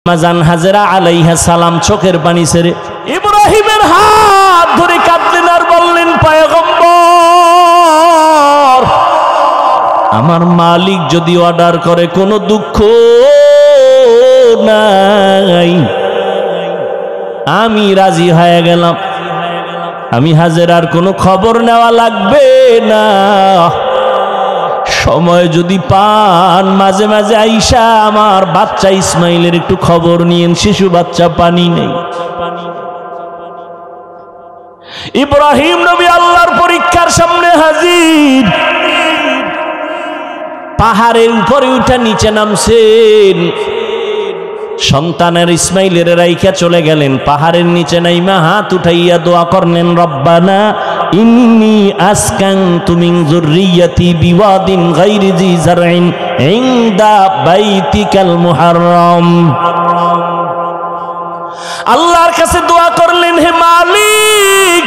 মাজান হাজেরা আলাইহিস সালাম চোখের পানি ছেড়ে ইব্রাহিমের হাত ধরে কাঁদলেন আর বললেন, পয়গম্বর, আমার মালিক যদি অর্ডার করে কোনো দুঃখ নাই, আমি রাজি হয়ে গেলাম। আমি হাজেরার কোনো খবর নেওয়া লাগবে না। সময় যদি পান মাঝে মাঝে আইসা আমার বাচ্চা ইসমাইলের একটু খবর নিয়েন, শিশু বাচ্চা, পানি নেই। ইব্রাহিম নবী আল্লাহর পরীক্ষার সামনে হাজির। পাহাড়ের উপরে উঠা নিচে নামছেন, সন্তানের ইসমাইলের রাইখা চলে গেলেন। পাহাড়ের নিচে নাইমা হাত উঠাইয়া দোয়া করলেন, রব্বানা ইন্নী আসকানতু মিন যুররিয়াতি বিওয়াদিন গায়রি জি যারইন ইনদা বাইতিকাল মুহাররম। আল্লাহর কাছে দোয়া করলেন, হে মালিক,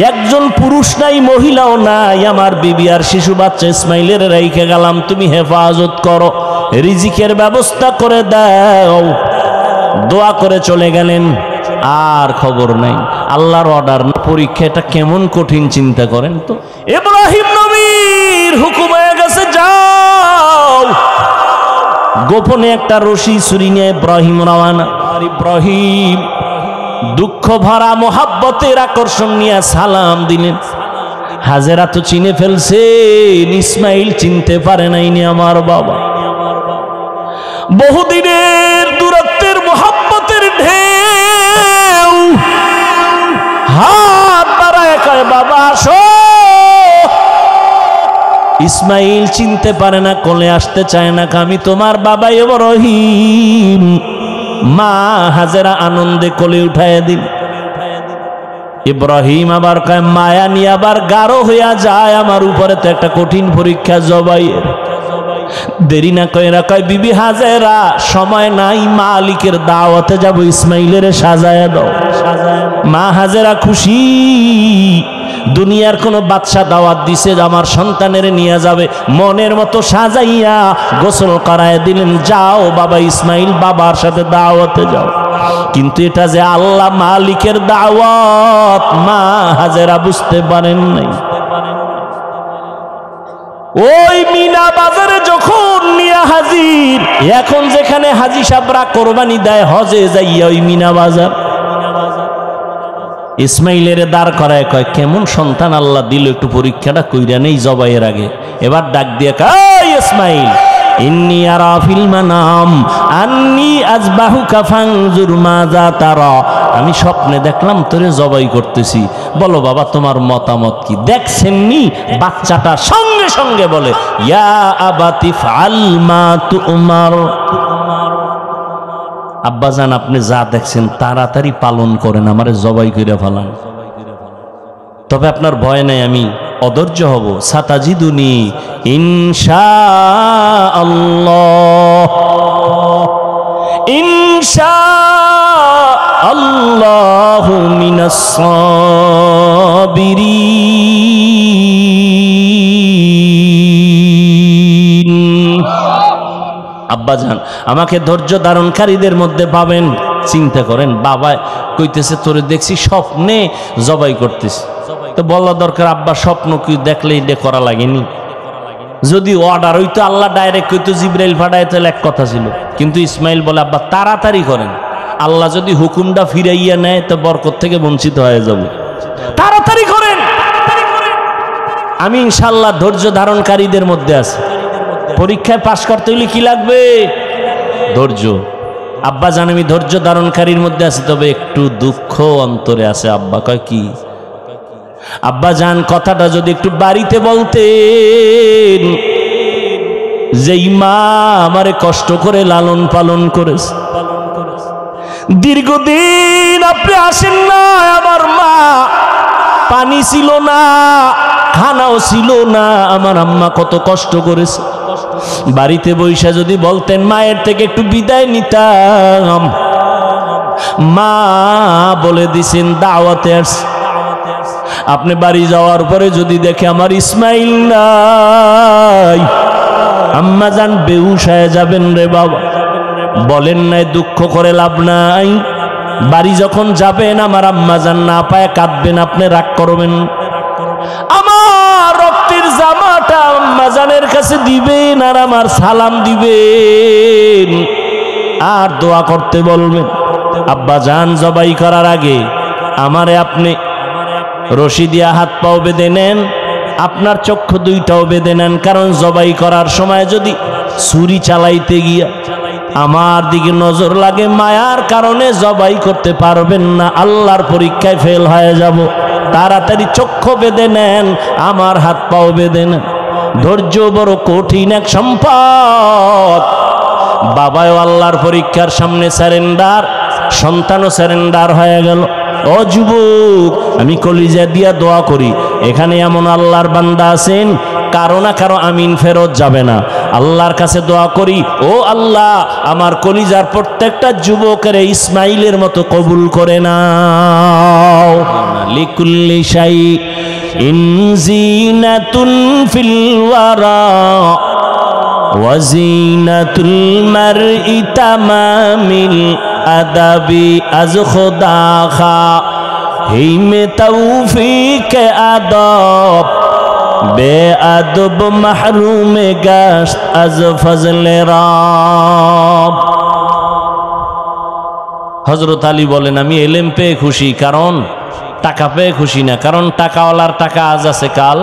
একজন পুরুষ নাই, মহিলাও নাই, আমার বিবি আর শিশু বাচ্চা ইসমাইলের রাইখা গেলাম, তুমি হেফাজত করো, রিজিকের ব্যবস্থা করে দাও। দোয়া করে চলে গেলেন, আর খবর নাই। আল্লাহর অর্ডার, পরীক্ষা, এটা কেমন কঠিন চিন্তা করেন তো। ইব্রাহিম নবীর হুকুম হয়ে গেছে, যাও। গোপনে একটা রশি ছুরি নিয়ে ইব্রাহিম রওয়ানা। ইব্রাহিম দুঃখ ভরা মোহাব্বতের আকর্ষণ নিয়ে সালাম দিলেন। হাজেরা তো চিনে ফেলছেন, ইসমাইল চিনতে পারে নাইনি আমার বাবা। বহুদিনের দূরত্বের মোহাব্বতের ঢেউ, হাত বাড়ায় কয়, বাবা আসো। ইসমাইল চিনতে পারে না, কোলে আসতে চায় না, আমি তোমার বাবা ইব্রাহিম। মা হাজেরা আনন্দে কোলে উঠায় দিল। ইব্রাহিম আবার কয়, মায়া নিয়ে আবার গাঢ় হইয়া যায় আমার উপরে, তো একটা কঠিন পরীক্ষা জবাইয়ের। দেরি না কইরা কয়, বিবি হাজেরা, সময় নাই, মালিকের দাওয়াতে যাব, ইসমাইলের সাজায়া দাও। মা হাজেরা খুশি, দুনিয়ার কোন বাদশা দাওয়াত দিছে আমার সন্তানের নিয়ে যাবে, মনের মতো সাজাইয়া গোসল করায় দিলেন, যাও বাবা ইসমাইল, বাবার সাথে দাওয়াতে যাও। কিন্তু এটা যে আল্লাহ মালিকের দাওয়াত, মা হাজেরা বুঝতে পারেন নাই। ওই মিনা বাজারে যখন নিয়া হাজির, এখন যেখানে হাজি সাবরা কোরবানি দেয় হজে যাইয়া, ওই মিনা বাজার ইসমাইলের দাঁড় করায় কয়, কেমন সন্তান আল্লাহ দিল, একটু পরীক্ষাটা কইরা নেই জবাইয়ের আগে। এবার ডাক দিয়ে কয়, ইসমাইল, ইন্নী আরা ফিল মানাম আন্নী আযবাহুকা ফানজুর মাযা তারা। আমি স্বপ্নে দেখলাম তোরে জবাই করতেছি, বলো বাবা তোমার মতামত কি? দেখছেননি? বাচ্চাটা সঙ্গে সঙ্গে বলে, ইয়া আবাতি ফাল মা তুমার। আব্বাজান, আপনি যা দেখছেন তাড়াতাড়ি পালন করেন, আমারে জবাই করে ফেলান। তবে আপনার ভয় নাই, আমি অধৈর্য হব। সাতাজিদুনি ইনশাআল্লাহ, ইনশাআল্লাহু মিনাস সাবিরিন। আব্বাজান, আমাকে ধৈর্য ধারণকারীদের মধ্যে পাবেন। চিন্তা করেন, বাবা কইতেছে তোরে দেখছি স্বপ্নে জবাই করতেছি, তো বলা দরকার আব্বা স্বপ্ন কি দেখলে এটা করা লাগেনি? যদি অর্ডার হইতো আল্লাহ ডাইরেক্ট কইতো জিবরাইল ফাটায়, তাহলে এক কথা ছিল। কিন্তু ইসমাইল বলে, আব্বা তাড়াতাড়ি করেন, আল্লাহ যদি হুকুমটা ফিরাইয়া নেয় তো বরকত থেকে বঞ্চিত হয়ে যাব, তাড়াতাড়ি করেন। আমি ইনশাআল্লাহ ধৈর্য ধারণকারীদের মধ্যে আছি। পরীক্ষায় পাশ করতে হলে কি লাগবে? ধৈর্য। আব্বা জান, আমি ধৈর্য ধারণকারীর মধ্যে আছি, তবে একটু দুঃখ অন্তরে আছে। আব্বা কয়, কি? আব্বা জান, কথাটা যদি একটু বাড়িতে বলতেন, যেই মা আমারে কষ্ট করে লালন পালন করেছে, দীর্ঘদিন আপনি আসেন না, আমার মা পানি ছিল না, খানাও ছিল না, আমার আম্মা কত কষ্ট করেছে। বাড়িতে বৈশা যদি বলতেন, মায়ের থেকে একটু বিদায় নিতাম। মা বলে দিছেন দাওয়াতে আসছে। আপনি বাড়ি যাওয়ার পরে যদি দেখে আমার ইসমাইল নাই, আম্মা জান বেহুশ হয়ে যাবেন রে বাবা। বলেন নাই দুঃখ করে লাভ নাই। বাড়ি যখন যাবেন আমার আম্মাজান না পায় কাঁদবেন, আপনি রাগ করবেন। আমার রক্তের জামাটা আম্মাজানের কাছে দিবেন আর আমার সালাম দিবেন আর দোয়া করতে বলবেন। আব্বা জান জবাই করার আগে আমারে আপনি রশি দিয়া হাত পাও বেঁধে নেন, আপনার চক্ষু দুইটাও বেঁধে নেন, কারণ জবাই করার সময় যদি ছুরি চালাইতে গিয়া আমার দিকে নজর লাগে মায়ার কারণে জবাই করতে পারবেন না, আল্লাহর পরীক্ষায় ফেল হয়ে যাব। তাড়াতাড়ি চক্ষু বেঁধে নেন, আমার হাত পাও বেঁধে নেন। ধৈর্য বড় কঠিন এক সম্পদ। বাবাও আল্লাহর পরীক্ষার সামনে স্যারেন্ডার, সন্তানও স্যারেন্ডার হয়ে গেল। ও যুবক, আমি কলিজা দিয়া দোয়া করি, এখানে এমন আল্লাহর বান্দা আছেন কারো না কারো আমিন ফেরত যাবে না। আল্লাহর কাছে দোয়া করি, ও আল্লাহ আমার কলিজার প্রত্যেকটা যুবকের ইসমাইলের মতো কবুল করে নাও। লিকুল্লি শাইইন জিনাতুন ফিল ওয়ারা ওয়াজিনাতুল মারই তামামিল আদাবি আজ খুদা খা হিমে তৌফিক আদব বে আদব মাহরুমে গাশত আজ ফজলে রব। হযরত আলী বলেন, আমি এলেম পেয়ে খুশি, কারণ টাকা পেয়ে খুশি না, কারণ টাকাওয়ালার টাকা আজ আছে কাল।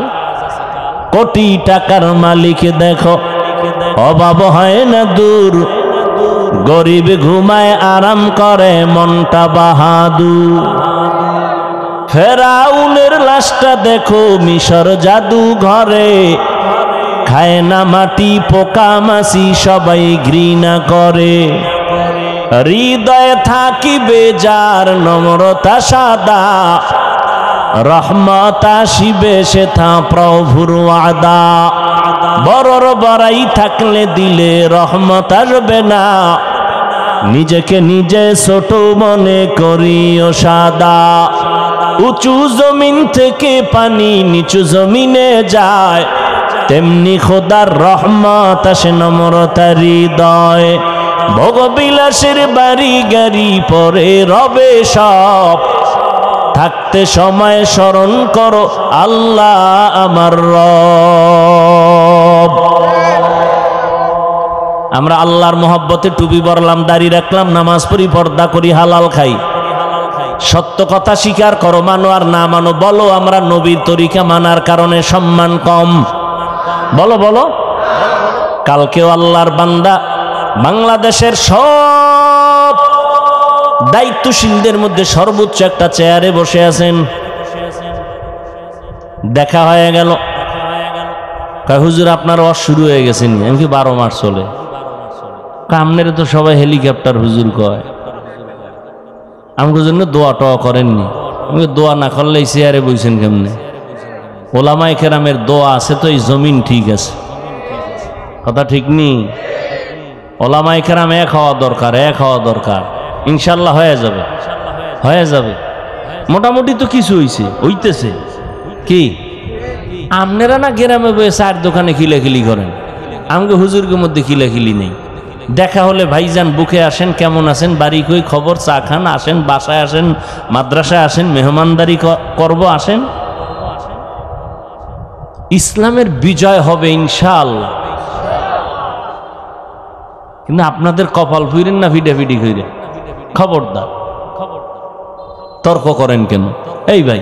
কোটি টাকার মালিক দেখো অভাব হয় না দূর, গরিব ঘুমায় আরাম করে মনটা বাহাদুর। ফেরাউনের লাশটা দেখো মিশর জাদু ঘরে, খায় না মাটি পোকা মাছি সবাই ঘৃণা করে। হৃদয়ে থাকিবে যার নম্রতা সাদা, রহমত আসিবে সেথা প্রভুর ওয়াদা। বড়র বড়াই থাকলে দিলে রহমত আসবে না, নিজেকে নিজে ছোট মনে করিও সাদা। উঁচু জমিন থেকে পানি নিচু জমিনে যায়, তেমনি খোদার রহমত আসে নম্রতার হৃদয়। ভোগবিলাসের বাড়ি গাড়ি পরে রবে সব, থাকতে সময় স্মরণ করো আল্লাহ আমার রব। আমরা আল্লাহর মহব্বতে টুপি পরলাম, দাড়ি রাখলাম, নামাজ পড়ি, পর্দা করি, হালাল খাই। সত্য কথা স্বীকার করো, মানো আর না মানো। বলো আমরা নবীর তরিকা মানার কারণে সম্মান কম? বলো বলো। কালকেও আল্লাহর বান্দা বাংলাদেশের সব দায়িত্বশীলদের মধ্যে সর্বোচ্চ একটা চেয়ারে বসে আছেন। দেখা হয়ে গেল, হুজুর আপনার ওয়াজ শুরু হয়ে গেছেন। আমি কি 12 মাস চলে? আপনার তো সবাই হেলিকপ্টার হুজুর কয়, আমাকে জন্য দোয়া টোয়া করেননি। আমি দোয়া না করলে এই চেয়ারে বইছেন কেমনে? ওলামায়ে কেরামের দোয়া আছে তো এই জমিন ঠিক আছে, কথা ঠিক নেই? ওলামায়ে কেরাম এক হওয়া দরকার, এক হওয়া দরকার। ইনশাল্লাহ হয়ে যাবে, হয়ে যাবে। মোটামুটি তো কিছু হইছে, হইতেছে। কি আপনারা না গ্রামে বয়ে চার দোকানে খিলাখিলি করেন, আমাকে হুজুরকে মধ্যে খিলাখিলি নেই। দেখা হলে ভাইজান বুকে আসেন, কেমন আছেন, বাড়ি কই খবর, চা খান, আসেন, বাসায় আসেন, মাদ্রাসায় আসেন, মেহমানদারি করব, আসেন। ইসলামের বিজয় হবে ইনশাআল্লাহ। কিন্তু আপনাদের কপাল ফুইরেন না ফিডাফিডি কইরে, খবরদার। তর্ক করেন কেন? এই ভাই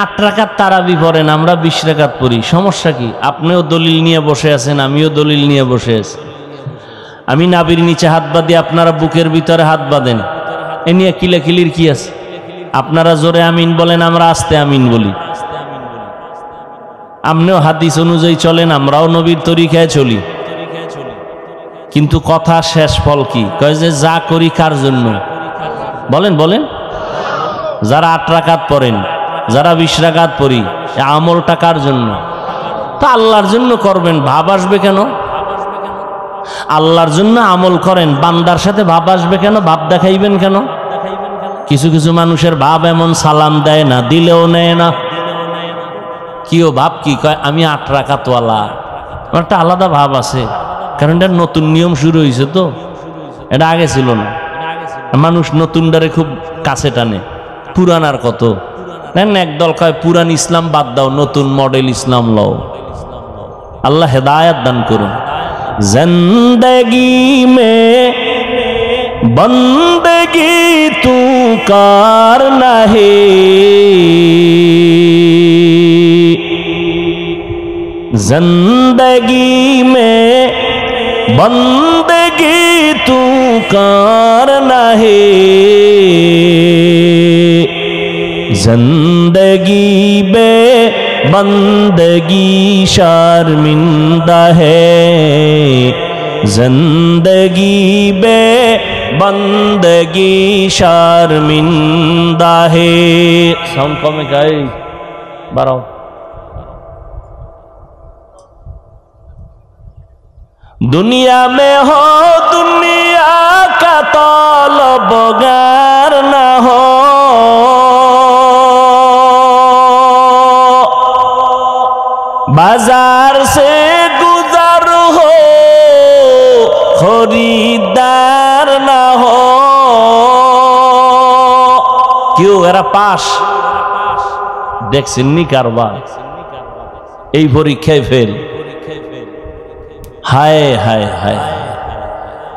8 রাকাত তারাবি পড়েন, আমরা 20 রাকাত পড়ি, সমস্যা কি? আপনিও দলিল নিয়ে বসে আছেন, আমিও দলিল নিয়ে বসে আছি। আমি নাবির নিচে হাত বাঁধি, আপনারা বুকের ভিতরে হাত বাঁধেন, এ নিয়ে কিলাকিলির কি আছে? আপনারা জোরে আমিন বলেন, আমরা আস্তে আমিন বলি। আপনিও হাদিস অনুযায়ী চলেন, আমরাও নবীর তরিকায় চলি। কিন্তু কথা শেষ ফল কি? কয় যে যা করি কার জন্য? বলেন বলেন। যারা 8 রাকাত পড়েন, যারা 20 রাকাত পড়ি, আমলটা কার জন্য? তা আল্লাহর জন্য করবেন, ভাব আসবে কেন? আল্লাহর জন্য আমল করেন, বান্দার সাথে ভাব আসবে কেন? ভাব দেখাইবেন কেন? কিছু কিছু মানুষের ভাব এমন, সালাম দেয় না, দিলেও নেয় না। কিও ভাব কি? কয় আমি 8 রাকাতওয়ালা। একটা আলাদা ভাব আছে, কারণ এটা নতুন নিয়ম শুরু হয়েছে তো। এটা আগে ছিল না। মানুষ নতুনটারে খুব কাছে টানে, পুরানার কত একদল কয় পুরান ইসলাম বাদ দাও, নতুন মডেল ইসলাম লও। আল্লাহ হেদায়াত দান করুন। জিন্দেগি মে বন্দেগি তু করনা হে, जिंदगी में बंदगी तू करना है, जिंदगी बे बंदगी शर्मिंदा है, जिंदगी बे बंदगी शर्मिंदा है। साउंड कमे गाय बाराओ। दुनिया में हो दुनिया का तलबगार न हो, बाजार से गुजर हो खरीदार न हो। क्यों एरा पास देखছেন নি কারবার, এই পরীক্ষায় ফেল। হায় হায় হায়,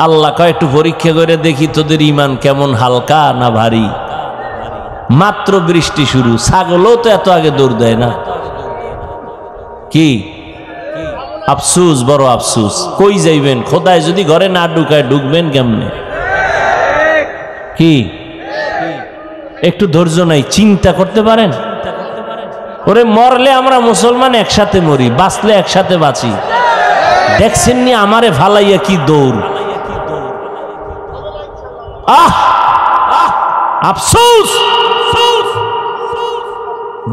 আল্লাহ কয় একটু পরীক্ষা করে দেখি তোদের ইমান কেমন হালকা না ভারী। মাত্র বৃষ্টি শুরু, ছাগলও তো এত আগে দৌড় দেয় না। কি আফসুস, বড় আফসুস। কই যাইবেন? খোদায় যদি ঘরে না ঢুকায় ঢুকবেন কেমনে? কি একটু ধৈর্য নাই? চিন্তা করতে পারেন? ওরে মরলে আমরা মুসলমান একসাথে মরি, বাঁচলে একসাথে বাঁচি। দেখছেন নি আমারে ফালাইয়া কি দৌড়। আহ আফসোস,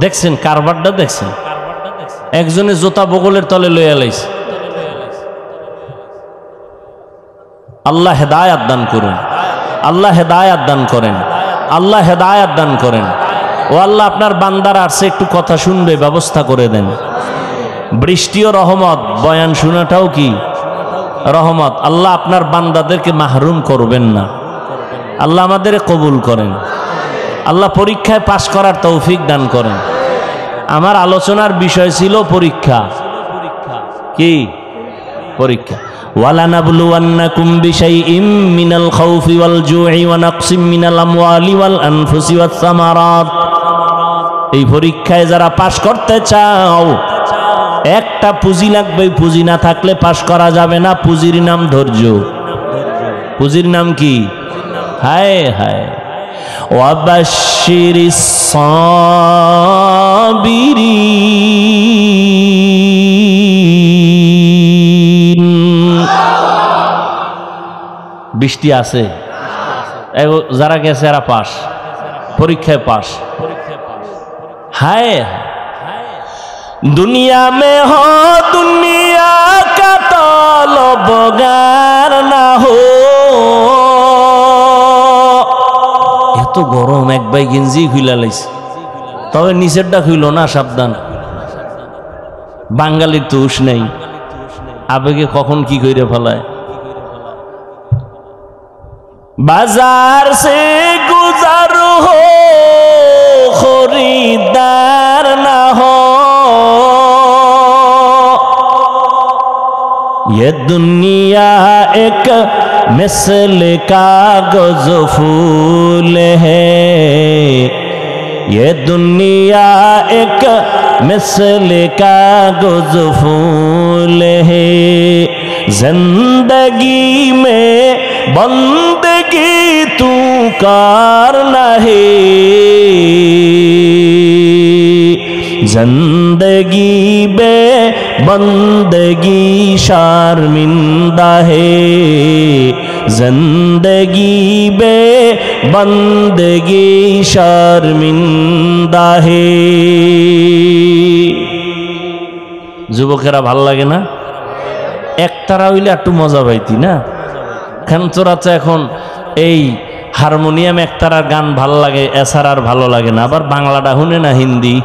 দেখছেন কারবারটা দেখছেন? একজনে জোতা বগলের তলে লইয়া লাইছে। আল্লাহ হেদায়াত দান করুন, আল্লাহ হেদায়াত দান করেন, আল্লাহ হেদায়াত দান করেন। ও আল্লাহ, আপনার বান্দারা আসছে, একটু কথা শুনবে, ব্যবস্থা করে দেন। বৃষ্টিও রহমত, বয়ান শোনাটাও কি রহমত। আল্লাহ আপনার বান্দাদেরকে মাহরুম করবেন না। আল্লাহ আমাদের কবুল করেন। আল্লাহ পরীক্ষায় পাশ করার তৌফিক দান করেন। আমার আলোচনার বিষয় ছিল পরীক্ষা। কি পরীক্ষা? ওয়ালানাবলুওয়ান্নাকুম বিশাইইম মিনাল খাউফি ওয়াল জুই ওয়া নাকসিম মিনাল আমওয়ালি ওয়াল আনফুসি ওয়াস সামারাত। এই পরীক্ষায় যারা পাশ করতে চাও, একটা পুঁজি লাগবে। পুঁজি না থাকলে পাশ করা যাবে না। পুঁজির নাম ধৈর্য। পুঁজির নাম কি? হায় হায়। ওয়াবাশশিরিস সাবিরিন। বৃষ্টি আছে, যারা গেছে এরা পাস, পরীক্ষায় পাস। হায় दुनिया में हो दुनिया का तलबगार ना हो। এত গরম, এক ভাই গেঞ্জি খুইলা লাইছে, তবে নিচেরটা খুইল না, সাবধান। বাঙালির তো হুঁশ নেই, আবেগে কখন কি কইরে ফেলায়। বাজার সে গুজার হো খরিদার না হো, ये दुनिया एक मिसल कागज फूल है, ये दुनिया एक मिसल कागज फूल है। जिंदगी में बंदगी तू करना है, जिंदगी बे बंदगी शर्मिंदा है, जिंदगी बे बंदगी शर्मिंदा है। যুবকেরা ভাল লাগে না? একতারা হইলে একটু মজা পাইতি না? কেন তোরা তো এখন এই হারমোনিয়াম একতারার গান ভাল লাগে, এছাড়ার ভালো লাগে না। আবার বাংলাটা শুনে না, হিন্দি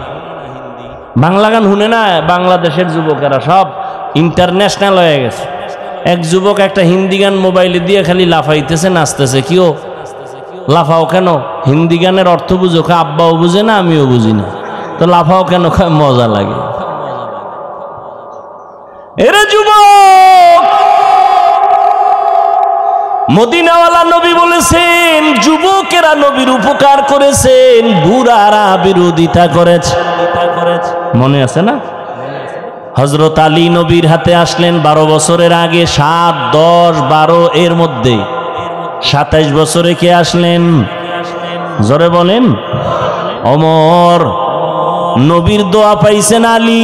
বাংলা গান শুনে না। বাংলাদেশের যুবকেরা সব ইন্টারন্যাশনাল হয়ে গেছে। এক যুবক একটা হিন্দি গান মোবাইলে দিয়ে খালি লাফাইতেছে, নাচতেছে। কিও লাফাও কেন? হিন্দি গানের অর্থ বুঝো? আব্বাও বুঝে না, আমিও বুঝি না, তো লাফাও কেন? মজা লাগে। এরে যুবক, মদিনাওয়ালা নবী বলেছেন যুবকেরা নবীর উপকার করেছেন, বুড়ারা বিরোধিতা করেছে। মনে আছে না? হযরত আলী নবীর হাতে আসলেন 12 বছরের আগে। 7, 10, 12 এর মধ্যে 27 বছরে কে আসলেন? জোরে বলেন। ওমর। নবীর দোয়া পাইছেন আলী।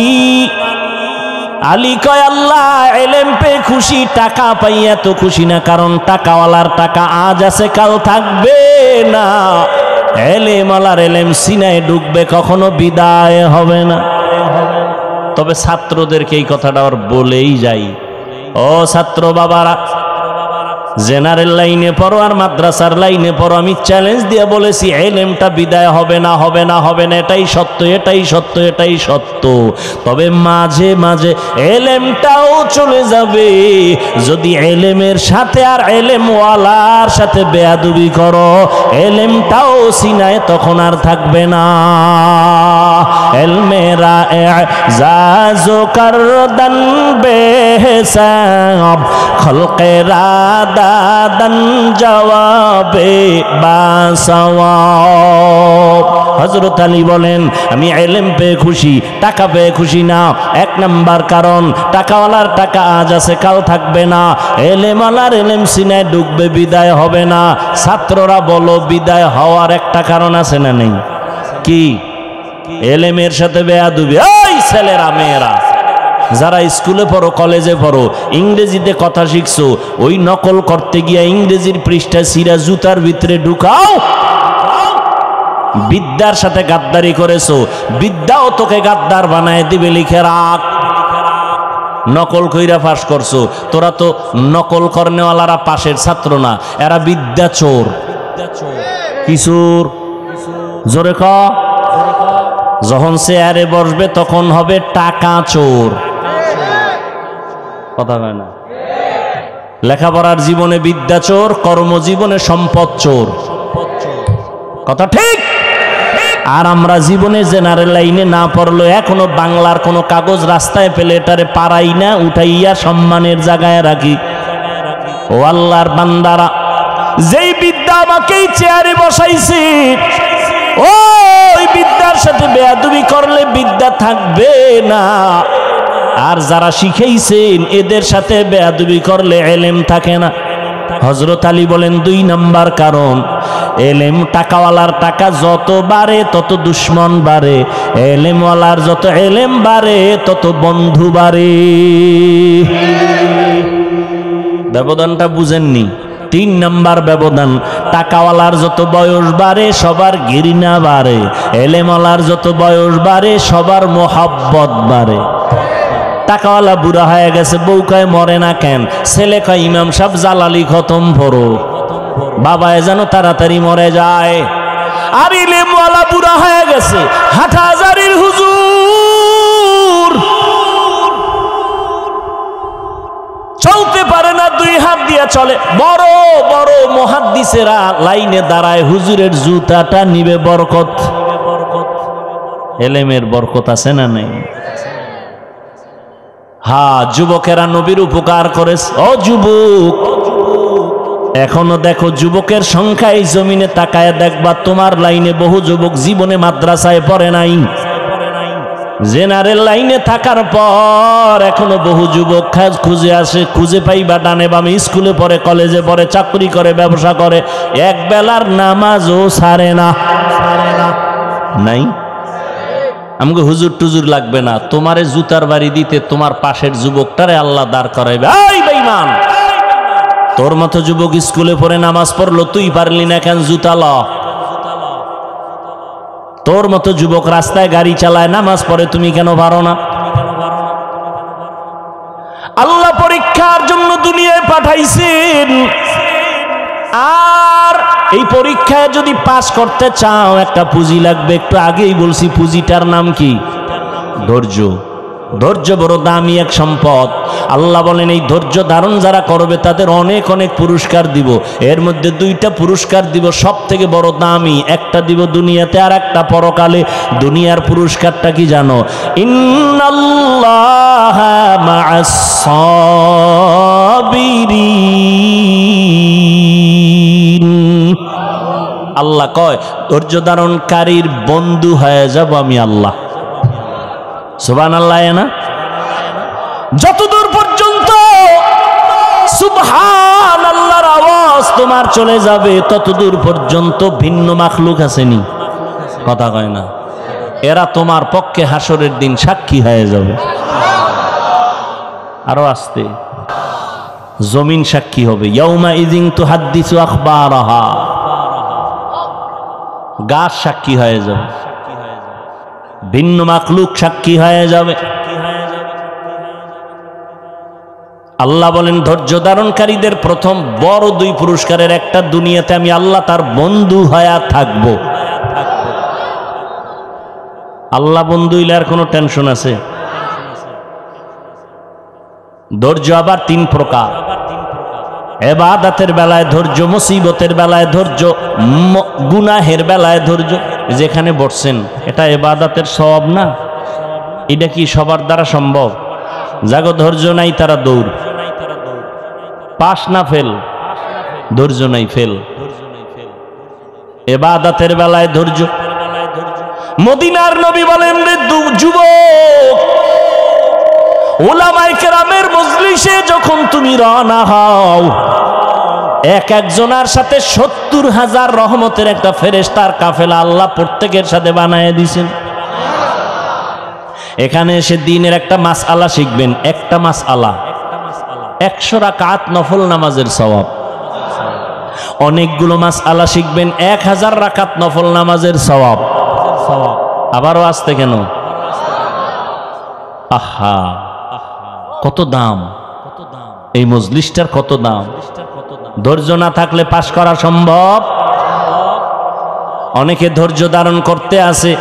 আলী কয় আল্লাহ এলেম পেয়ে খুশি, টাকা পাইয়া তো খুশি না, কারণ টাকাওয়ালার টাকা আজ আছে কাল থাকবে না, এলেমওয়ালার এলেম সিনায় ঢুকবে, কখনো বিদায় হবে না। তবে ছাত্রদেরকে এই কথাটা আর বলেই যাই, ও ছাত্র বাবারা, জেনারেল লাইনে পড়ো আর মাদ্রাসার লাইনে পড়ো, আমি চ্যালেঞ্জ দিয়ে বলেছি এলেমটা বিদায় হবে না, হবে না, হবে না, এটাই সত্য, এটাই সত্য, এটাই সত্য। তবে মাঝে মাঝে এলেমটাও চলে যাবে, যদি এলেমের সাথে আর এলেমওয়ালার সাথে বেয়াদবি করো, এলেমটাও সিনায় তখন আর থাকবে না। এলমেরা এজাজো করদন বেহিসাব, খলকেরা দাদান জবাবে বাসওয়াব। হযরত আলী বলেন আমি ইলম পেয়ে খুশি, টাকা পেয়ে খুশি না। 1 নাম্বার কারণ, টাকাওয়ালার টাকা আজ আছে কাল থাকবে না, এলেমওয়ালার এলেম সিনায় ঢুকবে, বিদায় হবে না। ছাত্ররা বলো বিদায় হওয়ার একটা কারণ আছে না নেই? কি? এলেমের সাথে বেয়াদবি। এই ছেলেরা মেয়েরা যারা স্কুলে পড়ো, কলেজে পড়ো, ইংরেজিতে কথা শিখছো, ওই নকল করতে গিয়া ইংরেজির পৃষ্ঠা সিরা জুতার ভিতরে ঢুকাও। বিদ্যার সাথে গাদ্দারি করেছো, বিদ্যাও তোকে গাদ্দার বানায় দিবে, লিখে রাখ। নকল কইরা পাস করছো, তোরা তো নকল করনেওয়ালারা পাশের ছাত্র না, এরা বিদ্যা চোর। কি চোর? জোরে ক। যখন চেয়ারে বসবে তখন হবে টাকা চোর। কথা হয় না? লেখাপড়ার জীবনে বিদ্যা চোর, কর্মজীবনে সম্পদ চোর। কথা ঠিক? আর আমরা জীবনে জেনারেল লাইনে না পড়লো, এখনো বাংলার কোনো কাগজ রাস্তায় পেলে এটারে পারাই না, উঠাইয়া সম্মানের জায়গায় রাখি। ও আল্লাহর বান্দারা, যেই বিদ্যা আমাকেই চেয়ারে বসাইছে, ওই বিদ্যার সাথে বেয়াদবি করলে বিদ্যা থাকবে না। আর যারা শিখাইছেন এদের সাথে বেয়াদবি করলে এলেম থাকে না। হযরত আলী বলেন 2 নাম্বার কারণ, এলেম, টাকাওয়ালার টাকা যত বাড়ে তত দুশ্মন বাড়ে, এলেমওয়ালার যত এলেম বাড়ে তত বন্ধু বাড়ে। ব্যবধানটা বুঝেননি? 3 নাম্বার ব্যবধান, টাকাওয়ালার যত বয়স বাড়ে সবার ঘৃণা বাড়ে, এলেমওয়ালার যত বয়স বাড়ে সবার মোহাব্বত বাড়ে। টাকাওয়ালা বুড়া হয়ে গেছে, বউ কয় মরে না কেন, ছেলে কয় ইমাম সাহেব জালালি খতম পড়ো, বাবায় যেন তাড়াতাড়ি মরে যায়। আর ইলেমওয়ালা বুড়া হয়ে গেছে, হাটহাজারির হুজুর, চলতে পারে না, 2 হাত দিয়ে চলে। বড় বড় মুহাদ্দিসেরা লাইনে দাঁড়ায়, হুজুরের জুতাটা নিবে বরকত। এলেমের বরকত আছে না নাই? হ্যাঁ, যুবকেরা নবীর উপকার করেছে। ও যুবক, এখনো দেখো যুবকের সংখ্যা, এই জমিনে তাকায় দেখবা তোমার লাইনে বহু যুবক জীবনে মাদ্রাসায় পড়ে নাই। জেনারেল লাইনে থাকার পর এখনো বহু যুবক খুঁজে আসে, খুঁজে পাইবা ডানে বামে, স্কুলে পড়ে, কলেজে পড়ে, চাকরি করে, ব্যবসা করে, এক বেলার নামাজও ছাড়ে না। নাই? আমাকে হুজুর টুজুর লাগবে না, তোমারে জুতার বাড়ি দিতে তোমার পাশের যুবকটারে আল্লাহ দাঁড় করাইবে। এই বেঈমান, তোর মতো যুবক স্কুলে পড়ে নামাজ পড়লো, তুই পারলি না কেন? জুতা ল। তোর মতো যুবক রাস্তায় গাড়ি চালায়, নামাজ পড়ে, তুমি কেন পারো না? আল্লাহ পরীক্ষার জন্য দুনিয়ায় পাঠাইছেন, আর এই পরীক্ষায় যদি পাস করতে চাও একটা পুঁজি লাগবে। একটু আগেই বলছি, পুঁজিটার নাম কি? ধৈর্য। ধৈর্য বড় দামি এক সম্পদ। আল্লাহ বলেন এই ধৈর্য ধারণ যারা করবে তাদের অনেক অনেক পুরস্কার দিব। এর মধ্যে দুইটা পুরস্কার দিব সব থেকে বড় দামি, একটা দিব দুনিয়াতে আর একটা পরকালে। দুনিয়ার পুরস্কারটা কি জানো? ইন্নাল্লাহা মা'আস সাবিরিন। আল্লাহ কয় ধৈর্য ধারণকারীর বন্ধু হয়ে যাব আমি আল্লাহ। সুবহানাল্লাহ। না যতদূর পর্যন্ত সুবহানাল্লাহর আওয়াজ তোমার চলে যাবে ততদূর পর্যন্ত ভিন্ন মাখলুক আসেনি, কথা কয় না, এরা তোমার পক্ষে হাসরের দিন সাক্ষী হয়ে যাবে। আরো আসতে জমিন সাক্ষী হবে। ইয়াউমা ইযিন তুহাদ্দিসু আখবারাহা, গাছ সাক্ষী হয়ে যাবে, ভিন্ন মাখলুক সাক্ষী হয়ে যাবে। আল্লাহ বলেন ধৈর্য ধারণকারীদের প্রথম বড় দুই পুরস্কারের একটা, দুনিয়াতে আমি আল্লাহ তার বন্ধু হয়ে থাকব। আল্লাহ বন্ধু হইলে আর কোনো টেনশন আছে? ধৈর্য আবার তিন প্রকার। ইবাদতের বেলায় ধৈর্য, মুসিবতের বেলায় ধৈর্য, গুনাহের বেলায় ধৈর্য। যেখানে বসছেন এটা ইবাদতের সওয়াব না? এটা কি সবার দ্বারা সম্ভব? যাগো ধৈর্য নাই তারা দৌড়, পাস না ফেল, ধৈর্য নাই ফেল। ইবাদতের বেলায় ধৈর্য। মদিনার নবী বলেন রে যুবক, উলামায়ে কেরামের মজলিসে যখন তুমি রওনা হও, এক একজনের সাথে ৭০,০০০ রহমতের একটা ফেরেশতার কাফেলা আল্লাহ প্রত্যেকের সাথে বানায় দিয়েছেন। এখানে এসে দিনের একটা মাসআলা শিখবেন, একটা মাসআলা ১০০ রাকাত নফল নামাজের সওয়াব। অনেকগুলো মাসআলা শিখবেন, ১০০০ রাকাত নফল নামাজের সওয়াব। আবারও আসতে কেন? আহা কত দাম এই মজলিসটার, কত দাম। ধৈর্য না থাকলে পাশ করা সম্ভব? অনেকে ধৈর্য ধারণ করতে আসে,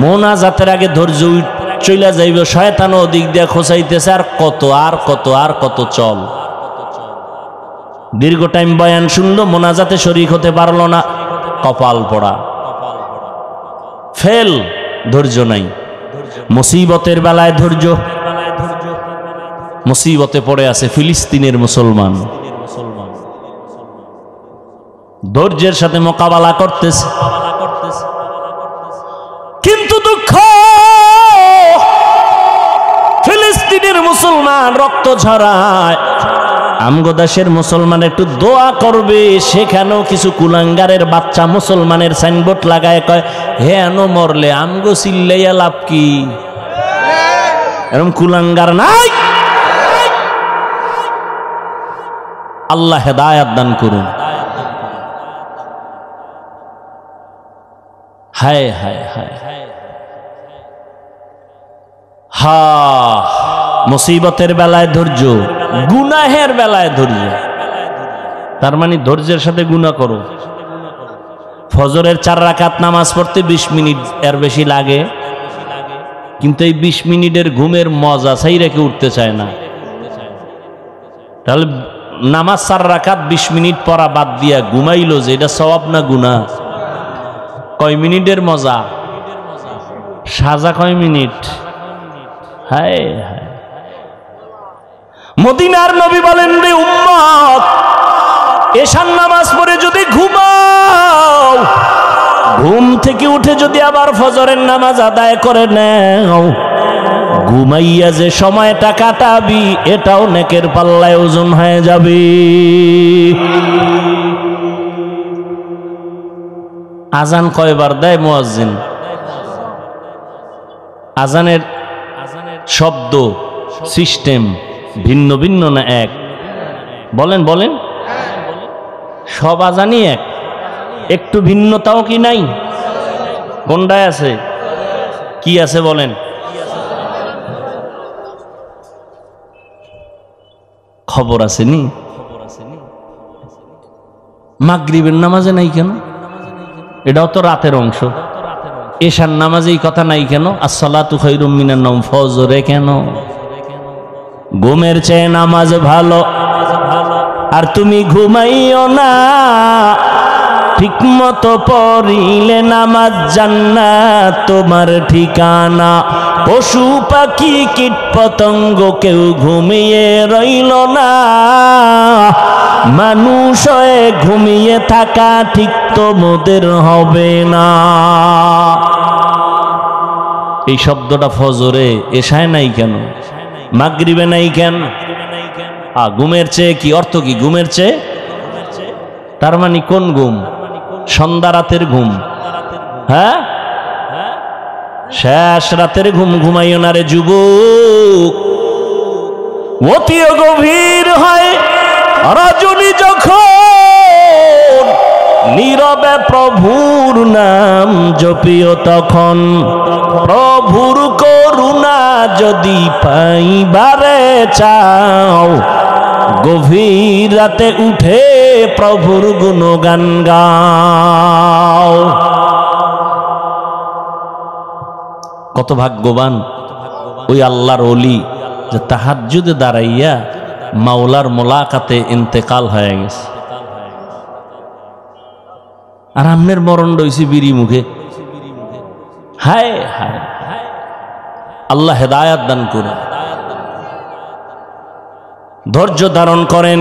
মোনাজাতের আগে ধৈর্য চইলা যাইব, শয়তান ওদিক দিয়ে খোঁচাইতেছে আর কত আর কত আর কত চল। দীর্ঘ টাইম বয়ান শুনলো, মোনাজাতে শরীক হতে পারলো না, কপাল পড়া, ফেল, ধৈর্য নাই। মুসিবতের বেলায় ধৈর্য। মুসিবতে পড়ে আছে ফিলিস্তিনের মুসলমান, ধৈর্যের সাথে মোকাবেলা করতেছে, কিন্তু দুঃখ ফিলিস্তিনের মুসলমান রক্ত ঝরায়। আমগো দেশের মুসলমান একটু দোয়া করবে, সেখানেও কিছু কুলাঙ্গারের বাচ্চা মুসলমানের সাইনবোর্ড লাগায় কয় হে আনো মরলে আমগো চিল্লাইয়া লাভ কি? এরকম কুলাঙ্গার নাই। আল্লাহ হেদায়েত দান করুন। হায় হায় হায় হা, মুসিবতের বেলায় ধৈর্য, গুনাহের বেলায় ধৈর্য। তার মানে ধৈর্যের সাথে গুনাহ করো। ফজরের ৪ রাকাত নামাজ পড়তে ২০ মিনিট এর বেশি লাগে, কিন্তু এই ২০ মিনিটের ঘুমের মজা চাই রেখে উঠতে চায় না। তাহলে নামাজ ৪ রাকাত ২০ মিনিট পড়া বাদ দিয়া ঘুমাইলো যে, এটা সওয়াব না গুনাহ? কয় মিনিটের মজা, সাজা কয় মিনিট। হায় হায়। মদিনার নবী বলেন রে উম্মত, এশার নামাজ পড়ে যদি ঘুমাও, ঘুম থেকে উঠে যদি আবার ফজরের নামাজ আদায় করে নাও, ঘুমাইয়া যে সময়টা কাটাবি এটাও নেকের পাল্লায় ওজন হয়ে যাবে। আজান কয়বার দেয় মুয়াজ্জিন? আজানের শব্দ সিস্টেম ভিন্ন ভিন্ন না এক? বলেন বলেন। সব আজানই এক, একটু ভিন্নতাও কি নাই? কোনটায় আছে? কি আছে বলেন? খবর আছে নি? মাগরিবের নামাজে নাই কেন? এটাও তো রাতের অংশ। এশার নামাজেই কথা নাই কেন? আসসালাতু খায়রুম মিনান নাওম, ফজরে কেন? ঘুমের চেয়ে নামাজ ভালো। আর তুমি ঘুমাইও না, ঠিক মতো পড়িলে নামাজ জান্নাত তোমার ঠিকানা। পশু পাখি কীট পতঙ্গ কেউ ঘুমিয়ে রইল না, মানুষ হয়ে ঘুমিয়ে থাকা ঠিক তোমাদের হবে না। এই শব্দটা ফজরে, এশায় নাই কেন? মাগরিবে নাই কেন? ঘুমের চেয়ে কি অর্থ? কি ঘুমের চেয়ে? তার মানে কোন ঘুম? সন্ধ্যা রাতের ঘুম। হ্যাঁ, শেষ রাতের ঘুম ঘুমাইও না রে যুবক। অতিও গভীর হয় রজনী যখন, নীরবে প্রভুর নাম জপিও তখন। প্রভুর করুণা যদি পাইবারে চাও, গভীর রাতে উঠে প্রভুর গুণগান গাও। কত ভাগ্যবান ওই আল্লাহর ওলি যে তাহাজ্জুদে দাঁড়াইয়া মাওলার মোলাকাতে ইন্তেকাল হয়ে গেছে। আর আমনের মরণ রইছে বিড়ি মুখে। হায় হায়, আল্লাহ হেদায়াত দান করুন। ধৈর্য ধারণ করেন।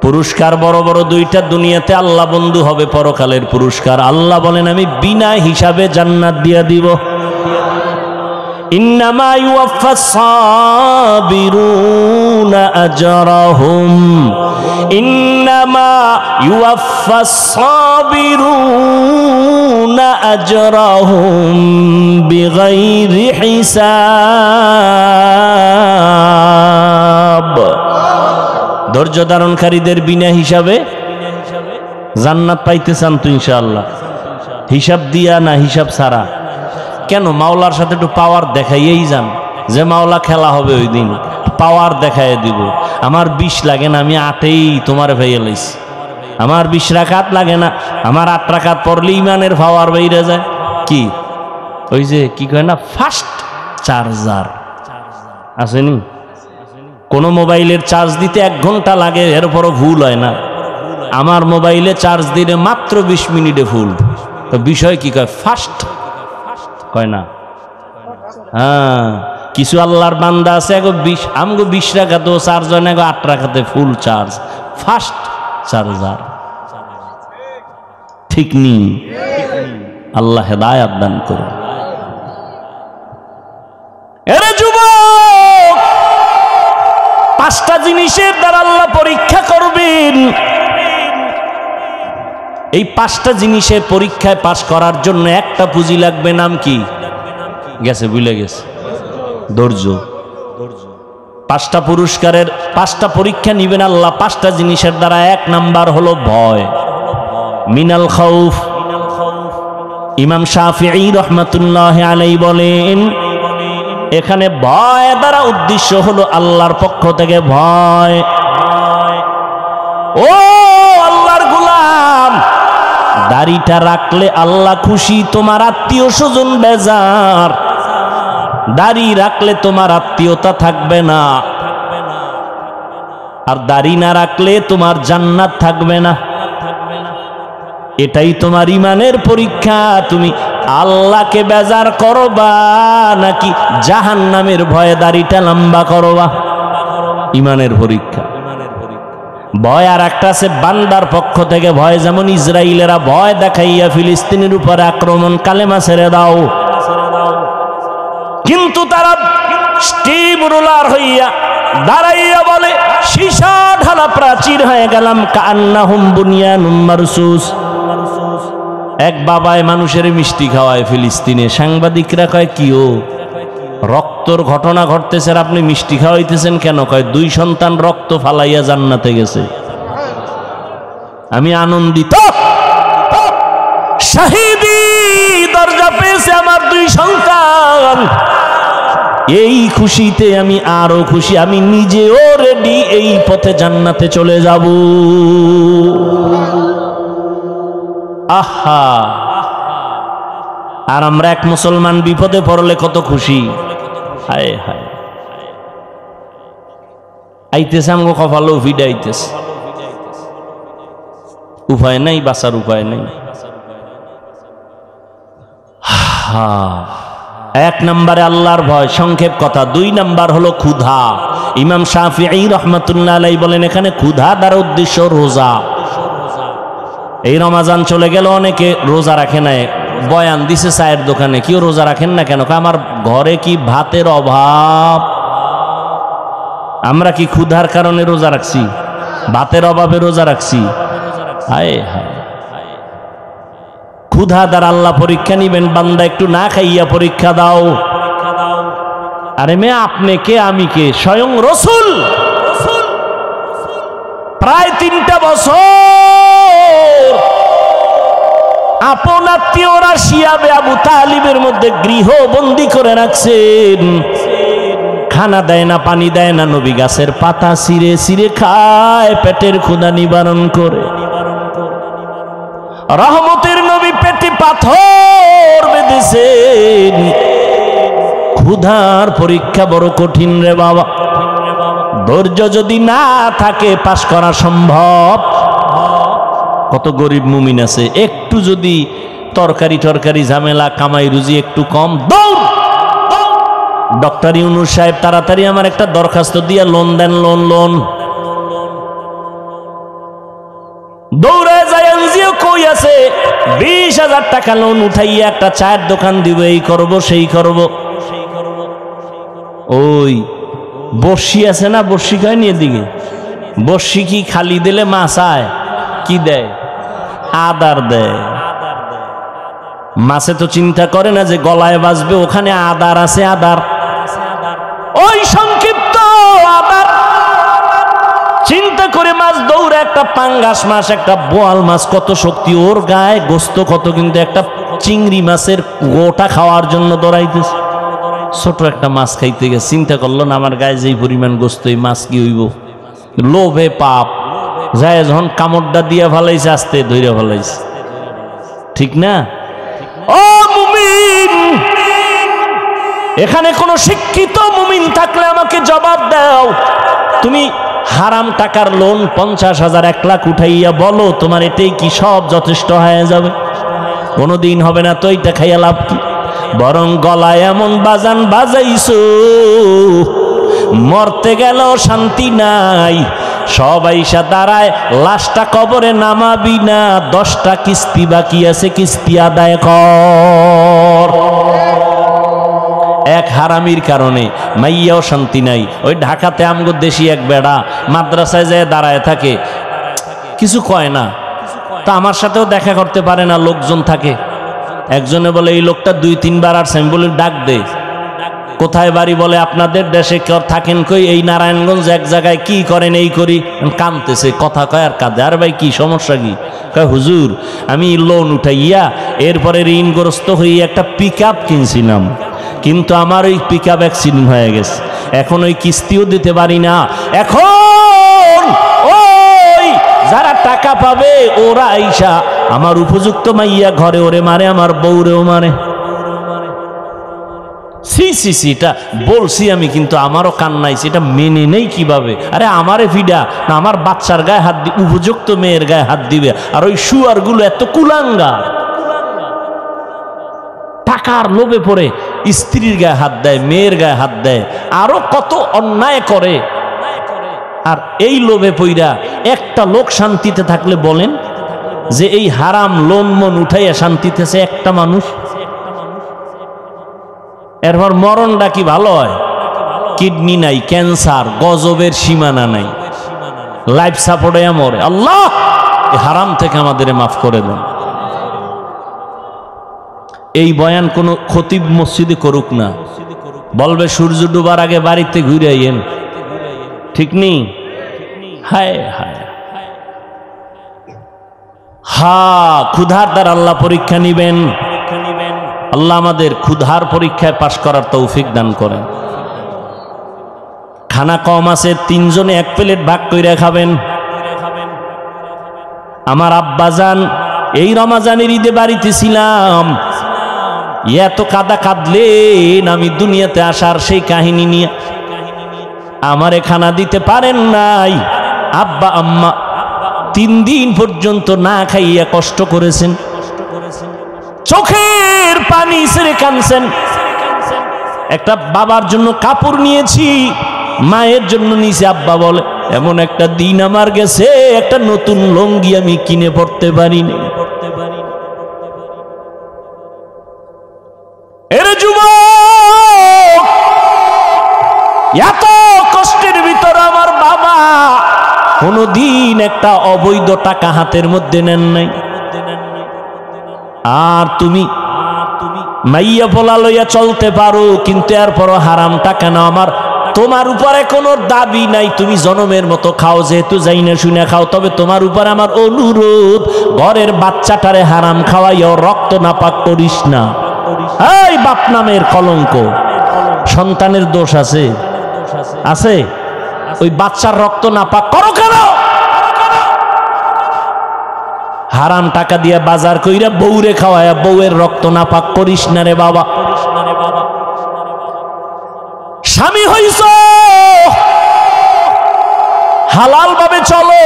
পুরস্কার বড় বড় দুইটা দুনিয়াতে আল্লাহ বন্ধু হবে, পরকালের পুরস্কার। আল্লাহ বলেন আমি বিনা হিসাবে জান্নাত দিয়া দিব। ইন্নামা ইউওয়াফাস সাবিরুনা আজরাহুম, ইন্নামা ইউওয়াফাস সাবিরুনা আজরাহুম বিগাইরি হিসাব। ধৈর্য ধারণকারীদের বিনা হিসাবে জান্নাত পাইতে চান তো ইনশাআল্লাহ? হিসাব দিয়া না হিসাব ছাড়া? কেন? মাওলার সাথে একটু পাওয়ার দেখাইয়েই যান, যে মাওলা খেলা হবে ওই দিন, পাওয়ার দেখাইয়ে দিব। আমার 20 লাগে না, আমি 8এই তোমার ভাইয়া লাইছি। আমার 20 রাকাত লাগে না, আমার 8 রাকাত পড়লে ইমানের পাওয়ার বাইরে যায়। কি ওই যে কি কয় না, ফাস্ট চার্জার আসেনি? কোন মোবাইলের চার্জ দিতে 1 ঘন্টা লাগে, এরপরও ভুল হয় না। আমার মোবাইলে চার্জ দিলে মাত্র 20 মিনিটে ফুল। তো বিষয় কি কয়? ফাস্ট কয় না? হ্যাঁ, কিছু আল্লাহর বান্দা আছে এগো 20, আমগো 20 রাকাতেও চার্জ হয় না, এগো 8 রাকাতে ফুল চার্জ। ফাস্ট চার্জার ঠিক নি? আল্লাহ হেদায়াত দান করুন। এরে যুবক, 5টা জিনিসের দ্বারা আল্লাহ পরীক্ষা করবেন। এই 5টা জিনিসের পরীক্ষায় পাশ করার জন্য একটা পুঁজি লাগবে, নাম কি? গেছে, ভুলে গেছে। ধৈর্য। 5টা পুরস্কারের 5টা পরীক্ষা নিবেন আল্লাহ 5টা জিনিসের দ্বারা। 1 নাম্বার হলো ভয়, মিনাল খাউফ। ইমাম শাফিঈ রহমাতুল্লাহি আলাইহি বলেন, এখানে ভয় দ্বারা উদ্দেশ্য হলো আল্লাহর পক্ষ থেকে ভয়। ও আল্লাহর গোলাম, দাড়িটা রাখলে আল্লাহ খুশি, তোমার আত্মীয় স্বজন বেজার। দাড়ি রাখলে তোমার আত্মীয়তা থাকবে না, আর দাড়ি না রাখলে তোমার জান্নাত থাকবে না। এটাই তোমার ইমানের পরীক্ষা। তুমি আল্লাহকে বেজার করবা নাকি জাহান্নামের ভয়ে দাড়িটা লম্বা করবা? ইমানের পরীক্ষা। ভয় আর একটা আছে বান্দার পক্ষ থেকে ভয়, যেমন ইসরায়েলেরা ভয় দেখাইয়া ফিলিস্তিনের উপরে আক্রমণ, কালেমা ছেড়ে দাও। কিন্তু তারা স্টিম রোলার হইয়া দাঁড়াইয়া বলে সীসা ঢালা প্রাচীর হয়ে গেলাম, কান্নাহুম বুনিয়ানুম মারসুস। এক বাবায় মানুষের মিষ্টি খাওয়ায় ফিলিস্তিনে। সাংবাদিকরা কয় কি ও রক্তর ঘটনা ঘটতেছে, আপনি মিষ্টি খাওয়াইতেছেন কেন? কয় 2 সন্তান রক্ত ফালাইয়া জান্নাতে গেছে। আমি আনন্দিত, শাহিদি দরজা পেয়েছে আমার 2 সন্তান। এই খুশিতে আমি আরো খুশি, আমি নিজেও রেডি, এই পথে জান্নাতে চলে যাব। আহা, আর আমরা এক মুসলমান বিপদে পড়লে কত খুশি। হায় হায়, আইতেছে আমগো কপালও ভিড় আইতেছে, উপায় নাই, বাঁচার উপায় নাই। এক নম্বরে আল্লাহর ভয়, সংক্ষেপ কথা। 2 নম্বর হলো ক্ষুধা। ইমাম শাফিঈ রাহমাতুল্লাহ আলাইহি বলেন এখানে ক্ষুধা দ্বারা উদ্দেশ্য রোজা। এই রমাজান চলে গেল, অনেকে রোজা রাখে না, বয়ান দিছে চায়ের দোকানে, কেউ রোজা রাখেন না কেন? আমার ঘরে কি ভাতের অভাব? আমরা কি ক্ষুধার কারণে রোজা রাখছি? ভাতের অভাবে রোজা রাখছি? হায় হায়, ক্ষুধা দ্বারা আল্লাহ পরীক্ষা নিবেন। বান্দা একটু না খাইয়া পরীক্ষা দাও। আরে মেয়ে, আপনি কে আমি কে? স্বয়ং রসুল প্রায় 3টা বছর আপন আত্মীয়রা শিয়াবে আবু তালিবের মধ্যে গৃহবন্দী করে রাখছেন। খানা দেয় না, পানি দেয় না, নবী গাছের পাতা ছিঁড়ে ছিঁড়ে খায় পেটের ক্ষুধা নিবারণ করে। রহমতের নবী পেটে পাথর বেঁধেছেন। ক্ষুধার পরীক্ষা বড় কঠিন রে বাবা। ধৈর্য যদি না থাকে পাশ করা সম্ভব। কত গরিব মুমিন আছে, একটু যদি তরকারি ঝামেলা, কামাই রুজি একটু কম, দৌড়। ডক্টর ইউনূস সাহেব তাড়াতাড়ি আমার একটা দরখাস্ত দিয়ে লোন দেন, লোন। দৌড়ে যায়, এনজিও কই আছে, 20,000 টাকা লোন উঠাইয়া একটা চায়ের দোকান দিব, এই করব সেই করব। ওই বর্ষি আছে না, বর্ষি খায়নি এদিকে, বর্ষি কি খালি দিলে মাছ আয়? কি দেয়? আদার দেয়। মাছে তো চিন্তা করে না যে গলায় বাজবে, ওখানে আদার আছে, আদার, ওই সংক্ষিপ্ত আদার। চিন্তা করে মাছ দৌড়ে, একটা পাঙ্গাস মাছ, একটা বোয়াল মাছ, কত শক্তি ওর গায়ে, গোস্ত কত, কিন্তু একটা চিংড়ি মাছের গোটা খাওয়ার জন্য দৌড়াইতেছে। ছোট একটা মাছ খাইতে গেছে, চিন্তা করলো না আমার গায়ে যেই পরিমাণ গোস্ত, এই মাছ কি হইব? লোভে পাপ যায়, যখন কামড়টা দিয়া ফেলাইছে, আস্তে ধইরা ফেলাইছে। ঠিক না? ও মুমিন, এখানে কোন শিক্ষিত মুমিন থাকলে আমাকে জবাব দাও। তুমি হারাম টাকার লোন 50,000 1 লাখ উঠাইয়া বলো তোমার এটাই কি সব যথেষ্ট হয়ে যাবে? কোনোদিন হবে না। তো এটা খাইয়া লাভ কি? বরং গলায় এমন বাজান বাজাইছো, মরতে গেল শান্তি নাই। সব আইসা দাঁড়ায়, লাশটা কবরে নামাবি না, 10টা কিস্তি বাকি আছে, কিস্তি আদায় কর। এক হারামির কারণে মাইয়াও শান্তি নাই। ওই ঢাকাতে আমগো দেশি এক বেড়া মাদ্রাসায় যায় দাঁড়ায় থাকে, কিছু কয় না। তা আমার সাথেও দেখা করতে পারে না, লোকজন থাকে। একজনে বলে এই লোকটা 2-3 বার আর বলে ডাক দে। কোথায় বাড়ি? বলে আপনাদের দেশে থাকেন কই? এই নারায়ণগঞ্জ। এক জায়গায়। কি করেন? এই করি। কাঁদতেছে, কথা কয় আর কাঁদে। আর ভাই কি সমস্যা কি? কয় হুজুর আমি লোন উঠাইয়া এরপরে ঋণগ্রস্ত হয়ে একটা পিকআপ কিনছিলাম, কিন্তু আমার ওই পিকআপ অ্যাক্সিডেন্ট হয়ে গেছে, এখন ওই কিস্তিও দিতে পারি না। এখন ওই যারা টাকা পাবে ওরা আইসা আমার উপযুক্ত মাইয়া ঘরে ওরে মারে, আমার বউরেও মারে। এটা বলছি আমি, কিন্তু আমারও কান্নাইছে, এটা মেনে নেই কিভাবে? আরে আমারে ফিডা না, আমার বাচ্চার গায়ে হাত দিবে, উপযুক্ত মেয়ের গায়ে হাত দিবে। আর ওই শুয়ার গুলো এত কুলাঙ্গা, টাকার লোভে পড়ে স্ত্রীর গায়ে হাত দেয়, মেয়ের গায়ে হাত দেয়, আরো কত অন্যায় করে। আর এই লোভে পইরা একটা লোক শান্তিতে থাকলে বলেন যে এই হারাম লোন মন উঠাইয়া শান্তিতে আছে একটা মানুষ? এরপর মরণটা কি ভালো হয়? কিডনি নাই, ক্যান্সার, গজবের সীমানা নাই, লাইফ সাপোর্টে মরে। আল্লাহ এই হারাম থেকে আমাদের মাফ করে দেন। এই বয়ান কোন খতিব মসজিদে করুক না, বলবে সূর্য ডুবার আগে বাড়িতে ঘুরে আইয়েন। ঠিক নেই? হায় হায়, ক্ষুধার দ্বারা আল্লাহ পরীক্ষা নিবেন। আল্লাহ আমাদের ক্ষুধার পরীক্ষায় পাশ করার তৌফিক দান করেন। খানা কম আছে, 3 জনে 1 প্লেট ভাগ কইরা খাবেন। আমার আব্বাজান এই রমাজানের ঈদে বাড়িতে ছিলাম, এত কাদা কাঁদলেন আমি দুনিয়াতে আসার সেই কাহিনী নিয়ে। আমারে খানা দিতে পারেন নাই, আব্বা আম্মা 3 দিন পর্যন্ত না খাইয়া কষ্ট করেছেন, চোখের পানি ছেড়ে কাঁদছেন। একটা বাবার জন্য কাপড় নিয়েছি, মায়ের জন্য নিয়েছি। আব্বা বলে এমন একটা দিন আমার গেছে, একটা নতুন লুঙ্গি আমি কিনে পড়তে পারিনি। এর যুবক, এত কষ্টের ভিতর আমার বাবা কোনদিন একটা অবৈধ টাকা হাতের মধ্যে নেন নাই। আর তুমি মাইয়া পোলা লইয়া চলতে পারো, কিন্তু এরপরও হারাম টাকা না। আমার তোমার উপরে কোনো দাবি নাই, তুমি জনমের মতো খাও, যেহেতু যাই না শুনে খাও। তবে তোমার উপর আমার অনুরোধ, ঘরের বাচ্চাটারে হারাম খাওয়াইও, রক্ত নাপাক করিস না। এই বাপ নামের কলঙ্ক, সন্তানের দোষ আছে আছে, ওই বাচ্চার রক্ত নাপাক করো কেন? হারাম টাকা দিয়া বাজার কইরা বউরে খাওয়ায়া বউয়ের রক্ত নাপাক করিস না রে বাবা। স্বামী হইছ, হালাল ভাবে চলো,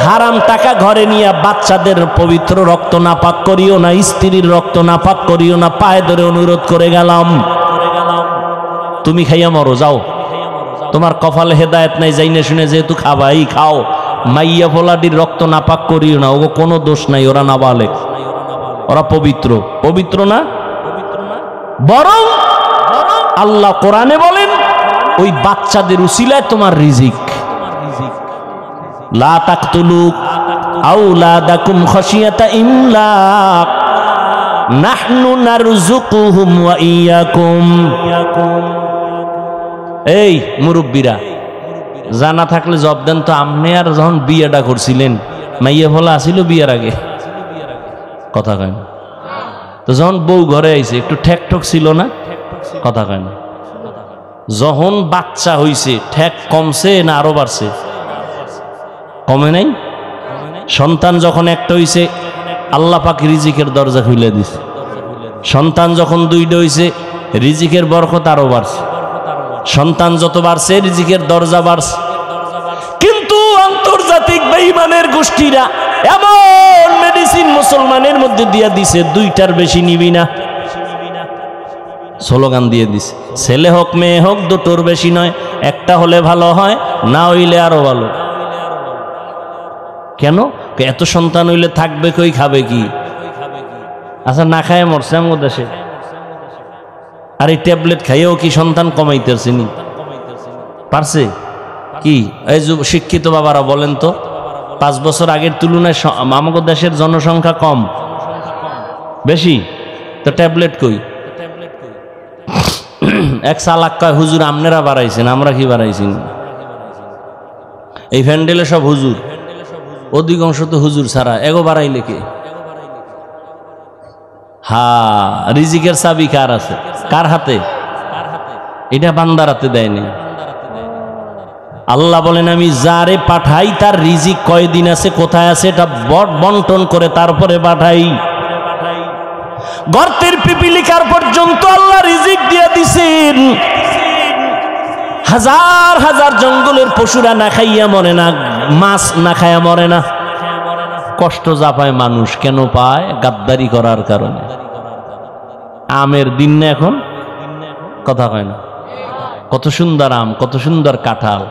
হারাম টাকা ঘরে নিয়ে বাচ্চাদের পবিত্র রক্ত নাপাক করিও না, স্ত্রীর রক্ত নাপাক করিও না। পায়ে ধরে অনুরোধ করে গেলাম, তুমি খাইয়া মরো, যাও, তোমার কপালে হেদায়েত নাই, যাই না শুনে যেহেতু খাবাই খাও। মাইয়া পোলাডির রক্ত নাপাক করিও না, ওগো কোনো দোষ নাই, ওরা নাবালেগ, ওরা পবিত্র। পবিত্র না, বরং আল্লাহ কোরআনে বলেন ওই বাচ্চাদের উসিলায় তোমার রিজিক। লা তাকতুলু আওলাদাকুম খাশিয়াতা ইমলাক নাহনু নারযুকুহুম ওয়া ইয়াকুম। এই মুরব্বীরা, জানা থাকলে জব দেন তো, আপনি আর যখন বিয়েটা করছিলেন মাইয়া ফলা আসিল বিয়ের আগে, কথা কয় না তো। যখন বউ ঘরে আইছে একটু ঠেক ঠক ছিল না, কথা কয় না। যখন বাচ্চা হইছে ঠেক কমছে না আরো বাড়ছে? কমে নাই। সন্তান যখন একটা হইছে আল্লাহ পাক রিজিকের দরজা খুলে দিছে। সন্তান যখন 2টা হইছে রিজিকের বরকত আরো বাড়ছে। সন্তান যত বাড়ছে রিজিকের দরজা বাড়ছে। কিন্তু আন্তর্জাতিক বেঈমানের গোষ্ঠীরা এমন মেডিসিন মুসলমানের মধ্যে দিয়া দিছে, 2টার বেশি নিবি না, স্লোগান দিয়ে দিছে। ছেলে হোক মেয়ে হোক 2টোর বেশি নয়, একটা হলে ভালো হয়, না হইলে আরো ভালো। কেন? এত সন্তান হইলে থাকবে কই, খাবে কি? আচ্ছা, না খায় মরছে আমার দেশে, আর এই ট্যাবলেট খাইয়েও কি সন্তান কমাইতেছে নি? পারছে কি? এই যে শিক্ষিত বাবারা বলেন তো, 5 বছর আগের তুলনায় আমাদের দেশের জনসংখ্যা কম বেশি, তো ট্যাবলেট কই? এক চালাক কয় হুজুর আপনারা বাড়াইছেন, আমরা কি বাড়াইছি? এই ফ্যান্ডেলে সব হুজুর, অধিকাংশ তো হুজুর ছাড়া, এগো বাড়াইলে কে? হা, রিজিকের চাবি কার আছে? কার হাতে? এটা বান্দার হাতে দেয়নি। আল্লাহ বলেন আমি যারে পাঠাই তার রিজিক কয়দিন আছে, কোথায় আছে, এটা বন্টন করে তারপরে পাঠাই। গর্তের পিপিলিকার পর্যন্ত আল্লাহ রিজিক দিয়ে দিছেন। হাজার হাজার জঙ্গলের পশুরা না খাইয়া মরে না, মাছ না খাইয়া মরে না। কষ্ট যা পায় মানুষ কেন পায়? গাদ্দারি করার কারণে। আমের দিন না এখন, কথা কয় না? কত সুন্দর আম, কত সুন্দর কাঁঠাল,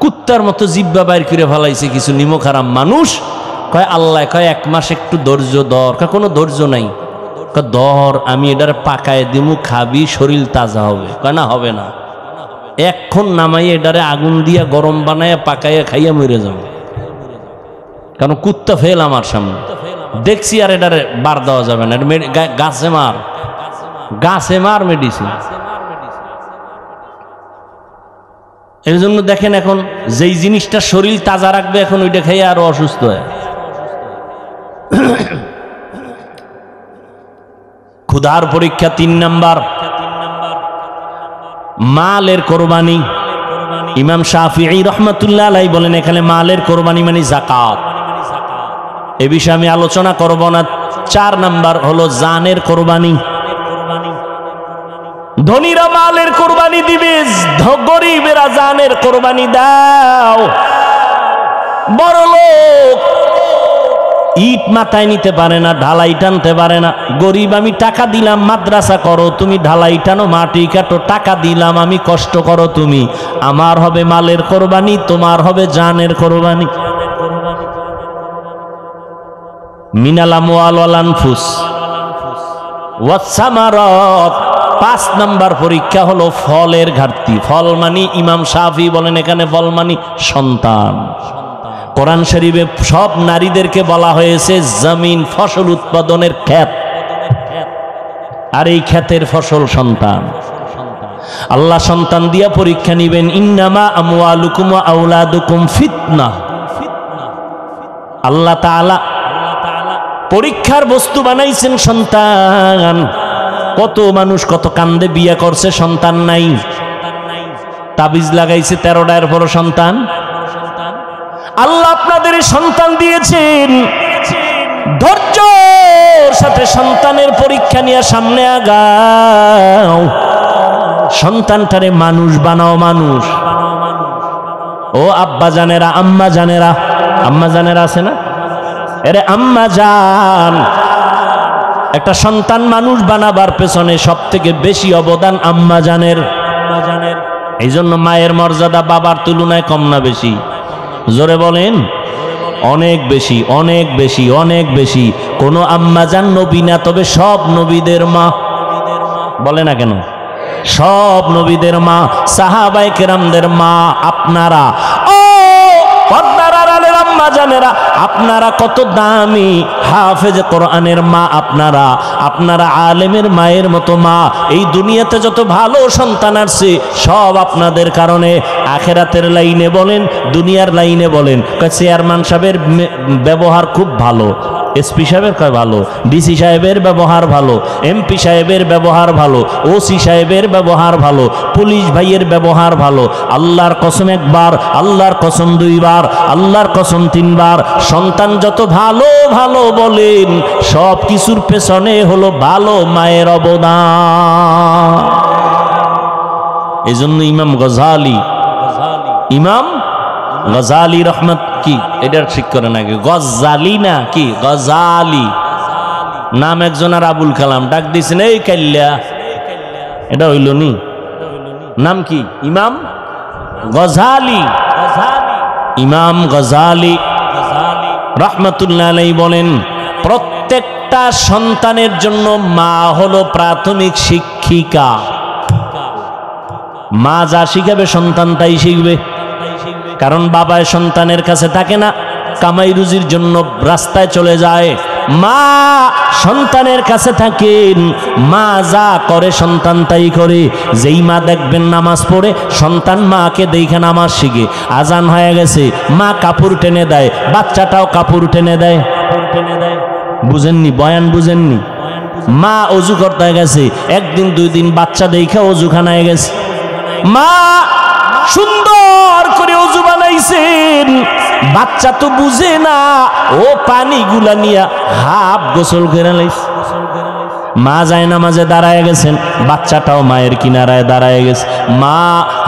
কুত্তার মতো জিব্বা বাইর করে ফেলাইছে কিছু নিমক হারাম মানুষ। কয় আল্লাহ কয় 1 মাস একটু ধৈর্য ধর। কোনো ধৈর্য নাই। ধর, আমি এটার পাকায় দিমু, খাবি, শরীর তাজা হবে। কয় না, হবে না, এখন নামাইয়া এটারে আগুন দিয়া গরম বানাইয়া পাকাইয়া খাইয়া মরে যাবে। কারণ কুত্তা ফেল আমার সামনে দেখছি, আর এটারে বার দেওয়া যাবে না, গাছে মার, গাছে মার মেডিসিন। এর জন্য দেখেন এখন যেই জিনিসটা শরীর তাজা রাখবে, এখন ওইটা খাইয়া আরো অসুস্থ হয়। ক্ষুধার পরীক্ষা 3 নাম্বার, মালের কোরবানি। ইমাম শাফিঈ রহমাতুল্লাহ আলাইহি বলেন এখানে মালের কোরবানি মানে যাকাত। এ বিষয়ে আমি আলোচনা করব না। 4 নাম্বার হলো জানের কোরবানি। ধনীরা মালের কোরবানি দিবে, গরিবেরা জানের কোরবানি দাও। বড় লোক ইট মাথায় নিতে পারে না, ঢালাই টানতে পারে না। গরিব আমি টাকা দিলাম মাদ্রাসা করো, তুমি ঢালাই টানো, মাটি কাটো, টাকা দিলাম আমি কষ্ট করো তুমি। আমার হবে মালের কোরবানি, তোমার হবে জানের কোরবানি। মিনাল আমওয়াল ওয়াল আনফুস ওয়াস সামারাত। 5 নাম্বার পরীক্ষা হলো ফলের ঘাটতি। ফল মানি ইমাম শাফি বলেন এখানে ফল মানি সন্তান। কোরআন শরীফে সব নারীদেরকে বলা হয়েছে জমিন, ফসল উৎপাদনের ক্ষেত, আর এই ক্ষেতের ফসল সন্তান। আল্লাহ সন্তান দিয়া পরীক্ষা নিবেন। ইন্নামা আমওয়ালুকুম ওয়া আওলাদুকুম ফিতনা। আল্লাহ তাআলা পরীক্ষার বস্তু বানাইছেন সন্তান। কত মানুষ কত কান্দে বিয়ে করছে, সন্তান নাই। তাবিজ লাগাইছে 13টার পর সন্তান। আল্লাহ আপনাদের সন্তান দিয়েছেন, ধৈর্যের সাথে সন্তানের পরীক্ষা নিয়ে সামনে আগাও। সন্তানটারে মানুষ বানাও, মানুষ। ও আব্বা জানেরা, আম্মা জানেরা, আম্মা জানেরা আছে না? এরে আম্মা জান, একটা সন্তান মানুষ বানাবার পেছনে সব থেকে বেশি অবদান আম্মা জানের। এই জন্য মায়ের মর্যাদা বাবার তুলনায় কম না বেশি? জোরে বলেন। অনেক বেশি, অনেক বেশি, অনেক বেশি। কোন আম্মা জান নবী না, তবে সব নবীদের মা। বলে না কেন? সব নবীদের মা, সাহাবায়ে কেরামদের মা আপনারা। ও পর্দার আড়ালের আম্মা জানেরা, আপনারা কত দামি। হাফেজ কোরআনের মা আপনারা, আপনারা আলেমের মায়ের মতো মা। এই দুনিয়াতে যত ভালো সন্তান আসছে সব আপনাদের কারণে। আখেরাতের লাইনে বলেন, দুনিয়ার লাইনে বলেন। চেয়ারম্যান সাহেবের ব্যবহার খুব ভালো, এসপি সাহেবের কয় ভালো, ডিসি সাহেবের ব্যবহার ভালো, এমপি সাহেবের ব্যবহার ভালো, ওসি সাহেবের ব্যবহার ভালো, পুলিশ ভাইয়ের ব্যবহার ভালো। আল্লাহর কসম একবার, আল্লাহর কসম 2 বার, আল্লাহর কসম 3 বার। সন্তান যত ভালো ভালো বলেন, সব কিছুর পেছনে হলো ভালো মায়ের অবদান। এই জন্য ইমাম গজালি, ইমাম গজালি রহমত কি এটা ঠিক করে নাকি? গজালি না কি গজালি নাম। একজন আর আবুল কালাম ডাক দিয়েছেন এই কাল্লা, এটা হইল নি? নাম কি? ইমাম গজালি। ইমাম গজালি রহমতুল্লাহ আলাইহি বলেন, প্রত্যেকটা সন্তানের জন্য মা হলো প্রাথমিক শিক্ষিকা। মা যা শিখাবে সন্তান তাই শিখবে। কারণ বাবায় সন্তানের কাছে থাকে না, কামাই রুজির জন্য রাস্তায় চলে যায়। মা সন্তানের কাছে থাকেন, মা যা করে সন্তান তাই করে। যেই মা দেখবেন নামাজ পড়ে, সন্তান মাকে দেখে নামাজ শিখে। আজান হয়ে গেছে, মা কাপড় টেনে দেয়, বাচ্চাটাও কাপড় টেনে দেয়। বুঝেননি? বয়ান বুঝেননি? মা অজু করতে গেছে, 1 দিন 2 দিন বাচ্চা দেখে অজুখানায় গেছে। মা সুন্দর করে অজু বানাইছেন, বাচ্চা তো বুঝে না, ও পানিগুলা নিয়ে হাফ গোসল করে লাইছে। মা যায় নামাজে দাঁড়ায় গেছেন, বাচ্চাটাও মায়ের কিনারায় দাঁড়ায় গেছে। মা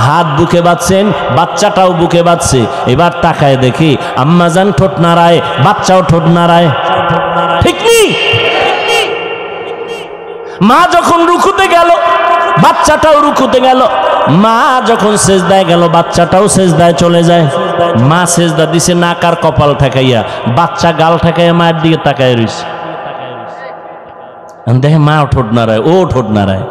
হাত বুকে বাঁধছেন, বাচ্চাটাও বুকে বাঁধছে। এবার তাকায় দেখি আম্মা জান ঠোঁট নাড়ায়, বাচ্চাও ঠোঁট নাড়ায়। ঠিক নেই? মা যখন রুকুতে গেল, বাচ্চাটাও রুকুতে গেল। মা যখন সেজদায় গেল, বাচ্চাটাও সেজদায় চলে যায়। মা সেজদা দিছে নাক আর কপাল ঠেকাইয়া, বাচ্চা গাল ঠেকাইয়া মায়ের দিকে তাকায় রইছে। দেখে মাও ঠোঁট নাড়ায়, ও ঠোঁট নাড়ায়।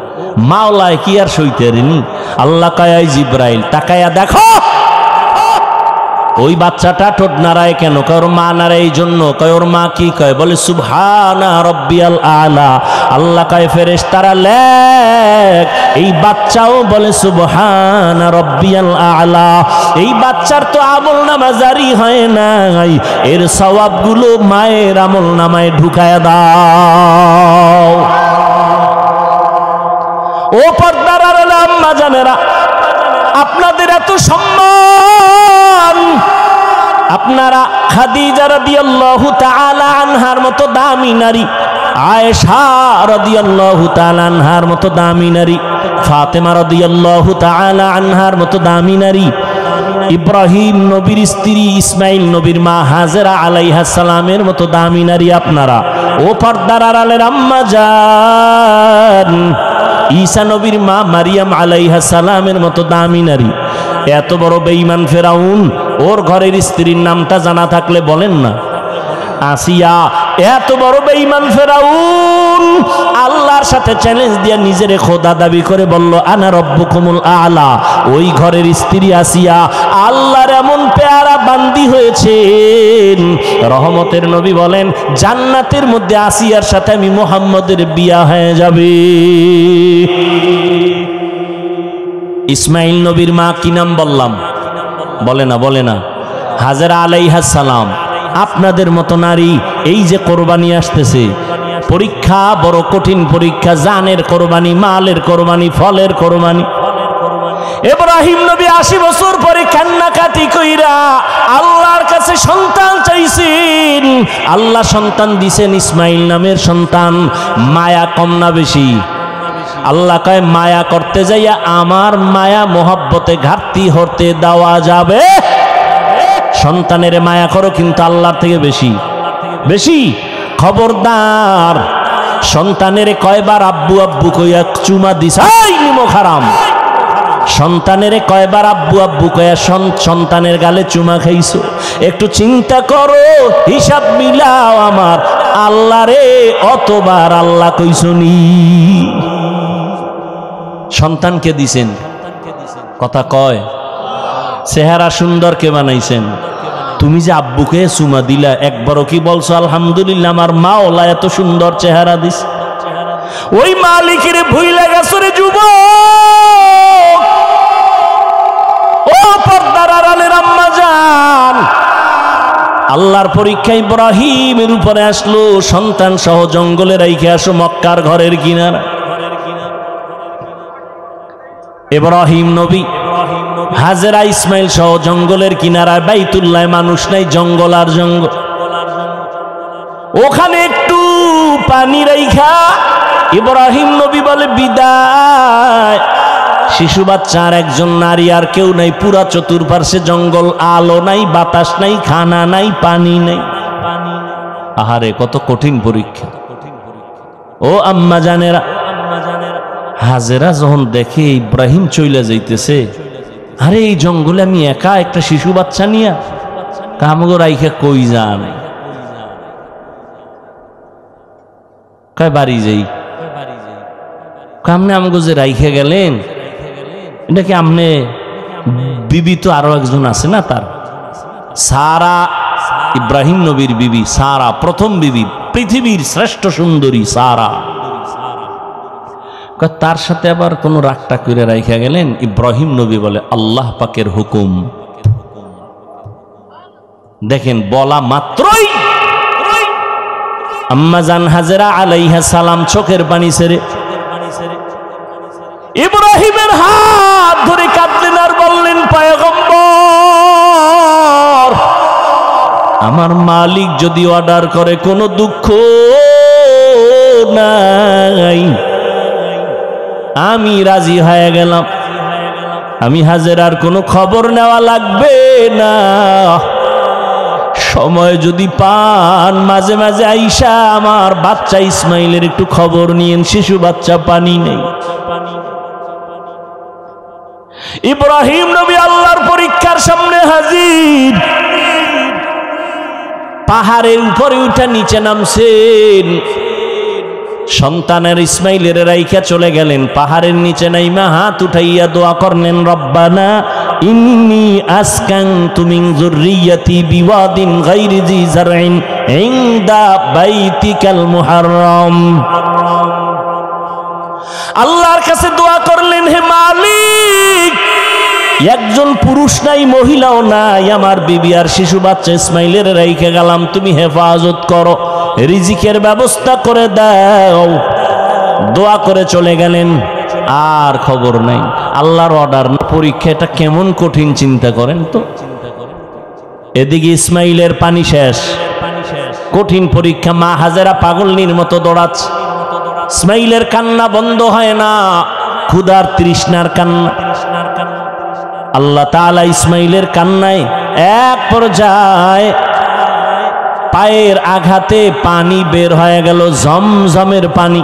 মাওলায় কি আর সইতে রিনি? আল্লাহ কয় জিব্রাইল তাকাইয়া দেখো ওই বাচ্চাটা ঠোঁট নাড়ায় কেন? কয় ওর মা নাড়ায় এই জন্য। কয় ওর মা কি কয়? বলে সুবহানা রব্বিয়াল আলা। আল্লাহ কয় ফেরেশতারা লেখ, এই বাচ্চাও বলে সুবহানা রব্বিয়াল আলা। এই বাচ্চার তো আমল নামা জারি হয় নাই, এর সওয়াবগুলো মায়ের আমল নামায় ঢুকায় দাও। ও পর্দার আড়ালে আম্মা জানেরা, আপনাদের এত সম্মান, আপনারা খাদিজা রাদিয়াল্লাহু তাআলা আনহার মতো দামি নারী, আয়েশা রাদিয়াল্লাহু তাআলা আনহার মতো দামি নারী, ফাতেমা রাদিয়াল্লাহু তাআলা আনহার মতো দামি নারী, ইব্রাহিম নবীর স্ত্রী, ইসমাইল নবীর মা হাজেরা আলাইহা সালামের মতো দামি নারী আপনারা। ও পর্দার আড়ালের আম্মা জান, ঈসা নবীর মা মারিয়াম আলাইহা সালামের মতো দামি নারী। এত বড় বেঈমান ফেরাউন, ওর ঘরের স্ত্রীর নামটা জানা থাকলে বলেন না। আসিয়া, এত বড় বেঈমান ফেরাউন আল্লাহর সাথে চ্যালেঞ্জ দিয়ে নিজেরে খোদা দাবি করে বলল আনা রব্বুকুমুল আলা। ওই ঘরের স্ত্রী আসিয়া আল্লাহর এমন পেয়ারা বান্দি হয়েছেন, রহমতের নবী বলেন জান্নাতের মধ্যে আসিয়ার সাথে আমি মুহাম্মদের বিয়া হয়ে যাবে। ইসমাইল নবীর মা কি নাম বললাম? বলে না, হাজেরা আলাইহাস সালাম। আপনাদের মতো নারী, এই যে কোরবানি আসতেছে, পরীক্ষা বড় কঠিন পরীক্ষা, জানের কোরবানি, মালের কোরবানি, ফলের কোরবানি। ইব্রাহিম নবী 80 বছর পরে কান্নাকাটি কইরা আল্লাহর কাছে সন্তান চাইছেন, আল্লাহ সন্তান দিছেন, ইসমাইল নামের সন্তান। মায়া কম না বেশি? আল্লাহ কয় মায়া করতে যাইয়া আমার মায়া মোহাব্বতে ঘাটতি হতে দেওয়া যাবে? সন্তানের মায়া করো, কিন্তু আল্লাহর থেকে বেশি বেশি। খবরদার, সন্তানের কয়বার আব্বু আব্বু কইয়া চুমা দিছাই নিমক হারাম। সন্তানের কয়বার আব্বু আব্বু কইয়া সন্তানের গালে চুমা খাইছো? একটু চিন্তা করো, হিসাব মিলাও আমার আল্লাহ রে, অতবার আল্লাহ কইছনি। সন্তানকে দিছেন, কথা কয়। চেহারা সুন্দর কে বানাইছেন? তুমি যে আব্বুকে চুমা দিলা, একবারও কি বলছো আলহামদুলিল্লাহ আমার মা ওলা এত সুন্দর চেহারা দিস? ওই মালিকের ভুইলা গেছো রে যুবক। ও পর্দার আড়ালের আম্মা জান, আল্লাহর পরীক্ষা ইব্রাহিমের উপরে আসলো, সন্তান সহ জঙ্গলে রাইখে আসো মক্কার ঘরের কিনারা। ইব্রাহিম নবী হাজেরা ইসমাইল সহ জঙ্গলের কিনারায়, বাইতুল্লাহ মানুষ নাই, জঙ্গল আর জঙ্গল। ওখানে একটু পানি রাইখা ইব্রাহিম নবী বলে বিদায়। শিশু বাচ্চা আর একজন নারী, আর কেউ নাই। পুরা চতুর্পার্শ্বে জঙ্গল, আলো নাই, বাতাস নাই, খানা নাই, পানি নাই। আহারে কত কঠিন পরীক্ষা। ও আম্মা জানেরা, হাজেরা যখন দেখে ইব্রাহিম চইলা যাইতেছে, আরে এই জঙ্গলে আমি একা একটা শিশু বাচ্চা নিয়া, কামগো রাইখা কই যান? কয় বাড়ি যাই। কামনে আমগো যে রাইখে গেলেন, এটা কি আমনে বিবি? তো আরো একজন আছে না তার, সারা, ইব্রাহিম নবীর বিবি সারা, প্রথম বিবি, পৃথিবীর শ্রেষ্ঠ সুন্দরী সারা। তার সাথে আবার কোন রাগটা করে রাইখা গেলেন? ইব্রাহিম নবী বলে আল্লাহ পাকের হুকুম। দেখেন, বলা মাত্রই আম্মা জান হাজেরা আলাইহা সালাম চোখের পানি ছেড়ে ইব্রাহিমের হাত ধরে কাঁদলেন আর বললেন, পয়গম্বর, আমার মালিক যদি অর্ডার করে কোনো দুঃখ নাই, আমি রাজি হয়ে গেলাম। আমি হাজেরার কোনো খবর নেওয়া লাগবে না। সময় যদি পান মাঝে মাঝে আইসা আমার বাচ্চা ইসমাইলের একটু খবর নিয়েন, শিশু বাচ্চা, পানি নেই। ইব্রাহিম নবী আল্লাহর পরীক্ষার সামনে হাজির। পাহাড়ের উপরে উঠা নিচে নামছেন, সন্তানের ইসমাইলের রাইখা চলে গেলেন। পাহাড়ের নিচে নাইমা হাত উঠাইয়া দোয়া করলেন, রব্বানা ইন্নী আসকানতু মিন যুররিয়াতি বিওয়াদিন গায়রি জি যারইন ইনদা বাইতিকাল মুহাররম। আল্লাহর কাছে দোয়া করলেন, হে মালিক, একজন পুরুষ নাই, মহিলাও নাই, আমার বিবি আর শিশু বাচ্চা ইসমাইলের রাইখা গেলাম, তুমি হেফাজত করো, রিজিকের ব্যবস্থা করে দাও। দোয়া করে চলে গেলেন, আর খবর নাই। আল্লাহর অর্ডার না, পরীক্ষা। এটা কেমন কঠিন চিন্তা করেন তো। এদিকে ইসমাইলের পানি শেষ, কঠিন পরীক্ষা। মা হাজেরা পাগলনির মতো দৌড়াচ্ছে, ইসমাইলের কান্না বন্ধ হয় না, ক্ষুধার তৃষ্ণার কান্না। আল্লাহ তাআলা ইসমাইলের কান্নায় এক পর্যায়ে পায়ের আঘাতে পানি বের হয়ে গেল, জমজমের পানি।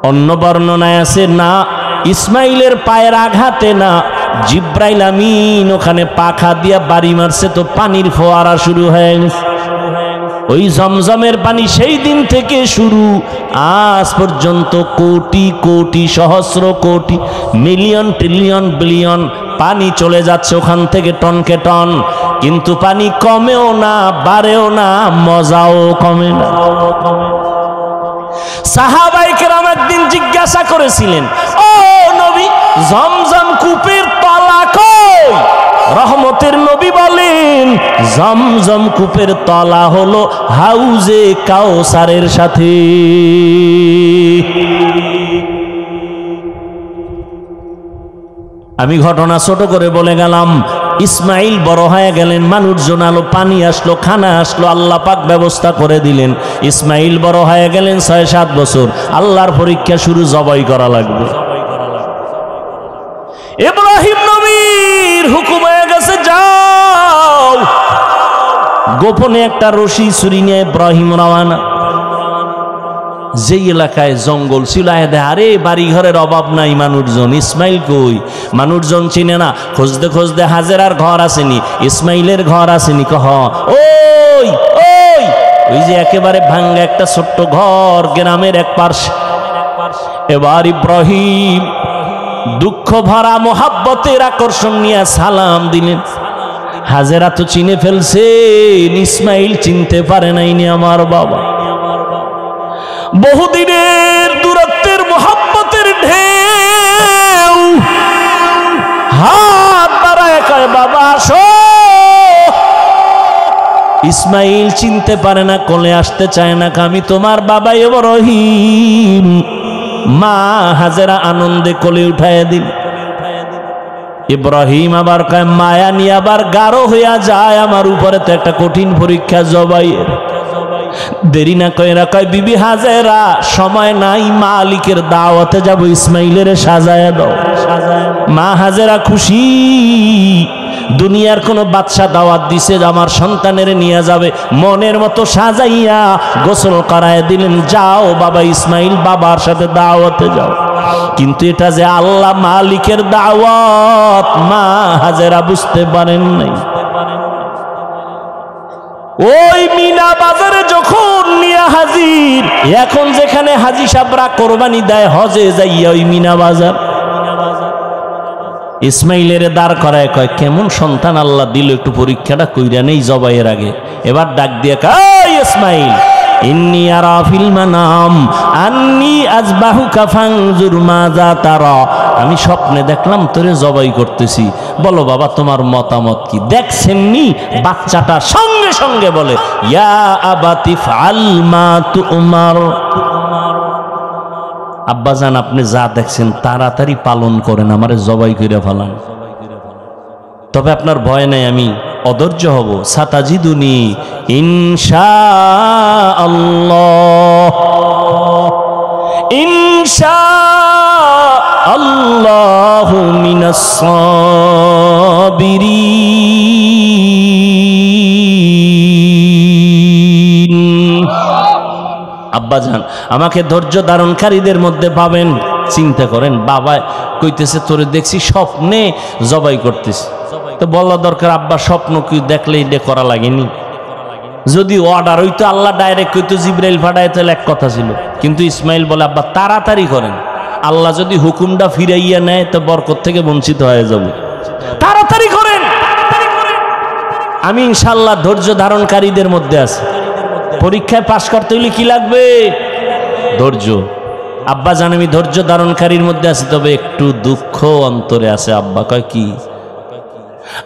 অন্য বর্ণনায় আছে না, ইসমাইলের পায়ের আঘাতে না, জিব্রাইল আমিন ওখানে পাখা দিয়া বাড়ি মারছে, তো পানির ফোয়ারা শুরু হয়ে গেছে। ওই জমজমের পানি সেই দিন থেকে শুরু, আজ পর্যন্ত কোটি কোটি সহস্র কোটি মিলিয়ন ট্রিলিয়ন বিলিয়ন পানি চলে যাচ্ছে ওখান থেকে টনকে টন, কিন্তু পানি কমেও না বাড়েও না, মজাও কমে না। সাহাবায়ে কেরাম একদিন জিজ্ঞাসা করেছিলেন, ও নবী, জমজম কূপের তলা কই? রহমতের নবী বলেন, জমজম কূপের তলা হলো হাউজে কাউসারের সাথে। আমি ঘটনা ছোট করে বলে গেলাম। ইসমাইল বড় হয়ে গেলেন, মানুষজন আলো, পানি আসলো, খানা আসলো, আল্লাহ পাক ব্যবস্থা করে দিলেন। ইসমাইল বড় হয়ে গেলেন ৬-৭ বছর, আল্লাহর পরীক্ষা শুরু, জবাই করা লাগবে। ইব্রাহিম নবীর হুকুম হয়ে গেছে, যাও। গোপনে একটা রশি ছুরি নিয়ে ইব্রাহিম রওয়ানা। যেই এলাকায় জঙ্গল ছিল, আরে বাড়ি ঘরের অভাব নাই, মানুষজন, ইসমাইল কই? মানুষজন চিনে না, খুঁজতে খুঁজতে হাজেরার ঘর আসেনি, ইসমাইলের ঘর আসেনি। কহ ওই ওই ওই যে একেবারে ভাঙ্গা একটা ছোট্ট ঘর গ্রামের এক পার্শ্বে। এবার ইব্রাহিম দুঃখ ভরা মোহাব্বতের আকর্ষণ নিয়ে সালাম দিলেন। হাজেরা তো চিনে ফেলছেন, ইসমাইল চিনতে পারে নাইনি আমার বাবা। বহুদিনের দূরত্বের মোহাব্বতের ঢেউ, হাত বাড়ায় কয়, বাবা আসো। ইসমাইল চিনতে পারে না, কোলে আসতে চায় না, আমি তোমার বাবা ইব্রাহিম। মা হাজেরা আনন্দে কোলে উঠায় দিল। ইব্রাহিম আবার কয়, মায়া নিয়ে আবার গাঢ় হইয়া যায় আমার উপরে, তো একটা কঠিন পরীক্ষা জবাইয়ের। দেরি না কইরা কয়, বিবি হাজেরা, সময় নাই, মালিকের দাওয়াতে যাব, ইসমাইলের সাজায়া দাও। মা হাজেরা খুশি, দুনিয়ার কোন বাদশা দাওয়াত দিছে আমার সন্তানের নিয়ে যাবে, মনের মতো সাজাইয়া গোসল করায় দিলেন, যাও বাবা ইসমাইল, বাবার সাথে দাওয়াতে যাও। কিন্তু এটা যে আল্লাহ মালিকের দাওয়াত, মা হাজেরা বুঝতে পারেন নাই। ওই মিনা বাজারে যখন নিয়ে হাজির, এখন যেখানে হাজি সাবরা কোরবানি দেয় হজে যাইয়া, ওই মিনা বাজার ইসমাইলের দাঁড় করায় কয়, কেমন সন্তান আল্লাহ দিল, একটু পরীক্ষাটা কইরা নেই জবাইয়ের আগে। এবার ডাক দিয়ে কয়, ইসমাইল, ইন্নী আরা ফিল মানাম আন্নী আযবাহুকা ফানজুর মাযা তারা। আমি স্বপ্নে দেখলাম তোরে জবাই করতেছি, বলো বাবা তোমার মতামত কি? দেখছেননি? বাচ্চাটা সঙ্গে সঙ্গে বলে, ইয়া আবাতি ফাল মা তুমার। আব্বাজান, আপনি যা দেখছেন তাড়াতাড়ি পালন করেন, আমারে জবাই কইরা ফেলান। তবে আপনার ভয় নাই, আমি অধৈর্য হব। সাতাজিদুনি ইনশাআল্লাহ, ইনশাআল্লাহু মিনাস সাবিরিন। আব্বাজান, আমাকে ধৈর্য ধারণকারীদের মধ্যে পাবেন। চিন্তা করেন, বাবা কইতেছে তোরে দেখছি স্বপ্নে জবাই করতেছি, তো বলা দরকার আব্বা স্বপ্ন কি দেখলে এটা করা লাগেনি। যদি অর্ডার হইতো আল্লাহ ডাইরেক্ট কইতো, জিব্রাইল ফাটায়, তাহলে এক কথা ছিল। কিন্তু ইসমাইল বলে, আব্বা তাড়াতাড়ি করেন, আল্লাহ যদি হুকুমটা ফিরাইয়া নেয় তো বরকত থেকে বঞ্চিত হয়ে যাবে, তাড়াতাড়ি করেন। আমি ইনশাআল্লাহ ধৈর্য ধারণকারীদের মধ্যে আছি। পরীক্ষায় পাশ করতে হলে কি লাগবে? ধৈর্য। আব্বা জান, আমি ধৈর্য ধারণকারীর মধ্যে আছি, তবে একটু দুঃখ অন্তরে আছে। আব্বা কয়, কি?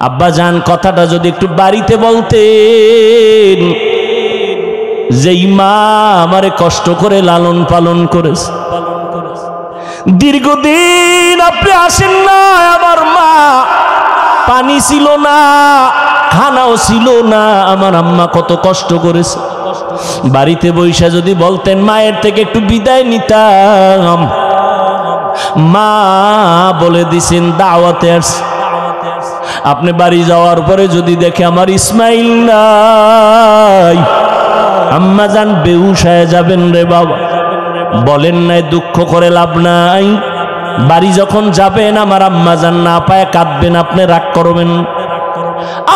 আব্বা জান, কথাটা যদি একটু বাড়িতে বলতেন, যেই মা আমারে কষ্ট করে লালন পালন করেছে, দীর্ঘদিন আপনি আসেন না, আমার মা পানি ছিল না, হানাও ছিল না। আমার আম্মা কত কষ্ট করেছে। বাড়িতে বৈশা যদি বলতেন মায়ের থেকে একটু বিদায় নিতাম, মা বলে দিছেন দাওয়াতে আসছে। আপনি বাড়ি যাওয়ার পরে যদি দেখে আমার ইসমাইল নাই, আম্মা জান বেহুশ হয়ে যাবেন রে বাবা। বলেন নাই দুঃখ করে লাভ নাই। বাড়ি যখন যাবেন আমার আম্মা জান না পায় কাঁদবেন, আপনি রাগ করবেন।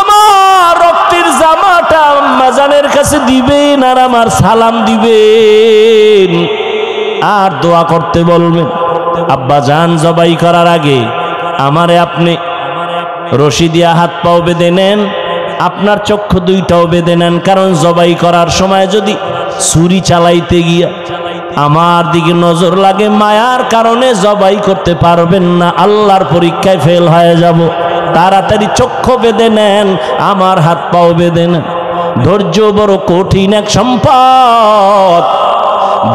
আমার রক্তের জামাটা আম্মা জানের কাছে দিবেন আর আমার সালাম দিবেন আর দোয়া করতে বলবেন। আব্বা জান জবাই করার আগে আমারে আপনি রশি দিয়া হাত পাও বেঁধে নেন, আপনার চক্ষু দুইটাও বেঁধে নেন। কারণ জবাই করার সময় যদি ছুরি চালাইতে গিয়া আমার দিকে নজর লাগে, মায়ার কারণে জবাই করতে পারবেন না, আল্লাহর পরীক্ষায় ফেল হয়ে যাব। তাড়াতাড়ি চক্ষু বেঁধে নেন, আমার হাত পাও বেঁধে নেন। ধৈর্য বড় কঠিন এক সম্পদ।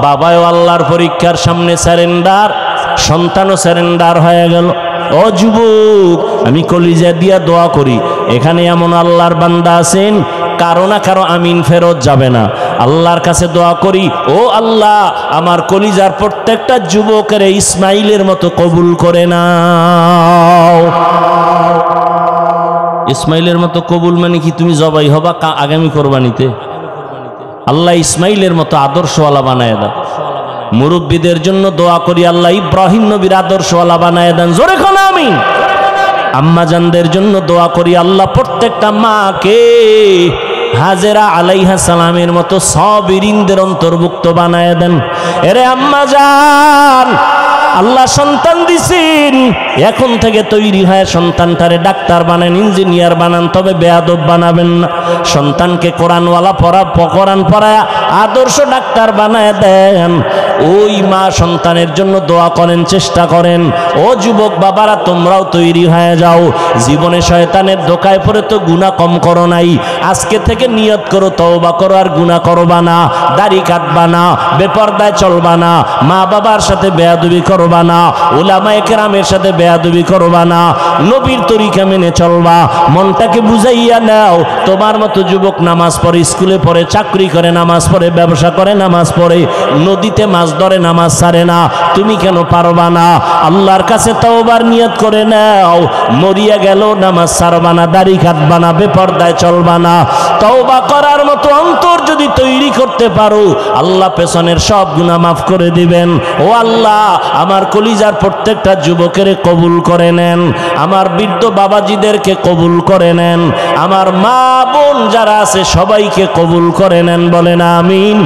বাবাও আল্লাহর পরীক্ষার সামনে স্যারেন্ডার, সন্তানও স্যারেন্ডার হয়ে গেল। ও যুবক, আমি কলিজা দিয়া দোয়া করি, এখানে এমন আল্লাহর বান্দা আছেন কারো না কারো আমিন ফেরত যাবে না। আল্লাহর কাছে দোয়া করি, ও আল্লাহ আমার কলিজার প্রত্যেকটা যুবকের ইসমাইলের মতো কবুল করে নাও। ইসমাইলের মতো কবুল মানে কি তুমি জবাই হবা আগামী কোরবানিতে? আল্লাহ ইসমাইলের মতো আদর্শওয়ালা বানায় দাও। মুরব্বীদের জন্য দোয়া করি, আল্লাহ ইব্রাহিম নবীর আদর্শওয়ালা বানায় দেন। জোরে কোন আমিন। আম্মা জানদের জন্য দোয়া করি, আল্লাহ প্রত্যেকটা মাকে হাজেরা আলাইহা সালামের মতো সাবিরিনদের অন্তর্ভুক্ত বানায় দেন। এরে আম্মা জান, আল্লাহ সন্তান দিছেন, এখন থেকে তৈরি হয় সন্তানটারে ডাক্তার বানান, ইঞ্জিনিয়ার বানান, তবে বেয়াদব বানাবেন না। সন্তানকে কোরআনওয়ালা কোরআন পড়ায় আদর্শ ডাক্তার বানায় দেন। ওই মা সন্তানের জন্য দোয়া করেন, চেষ্টা করেন। ও যুবক বাবারা, তোমরাও তৈরি হয়ে যাও। জীবনে শয়তানের ধোকায় পড়ে তো গুনাহ কম করো নাই, আজকে থেকে নিয়ত করো তওবা করো আর গুনাহ করবা না, দাড়ি কাটবা না, বেপরদায় চলবা না, মা বাবার সাথে বেয়াদবি করবা না, উলামায়ে কেরামের সাথে বেয়াদবি করবা না, নবীর তরিকা মেনে চলবা। মনটাকে বুঝাইয়া নাও। তোমার মতো যুবক নামাজ পড়ে, স্কুলে পড়ে, চাকরি করে নামাজ পড়ে, ব্যবসা করে নামাজ পড়ে, নদীতে মাছ ধরে নামাজ ছাড়ে না, তুমি কেন পারবা না? আল্লাহর কাছে তওবার নিয়ত করে নাও। মরিয়া গেল নামাজ ছাড়বা না, দাড়ি কাটবা না, বেপরদায় চলবা না। তওবা করার মতো অন্তর যদি তৈরি করতে পারো, আল্লাহ পেছনের সব গুনাহ মাফ করে দিবেন। ও আল্লাহ, আমার কলিজার প্রত্যেকটা যুবকের কবুল করে নেন, আমার বৃদ্ধ বাবাজিদেরকে কবুল করে নেন, আমার মা বোন যারা আছে সবাইকে কবুল করে নেন। বলেন আমিন।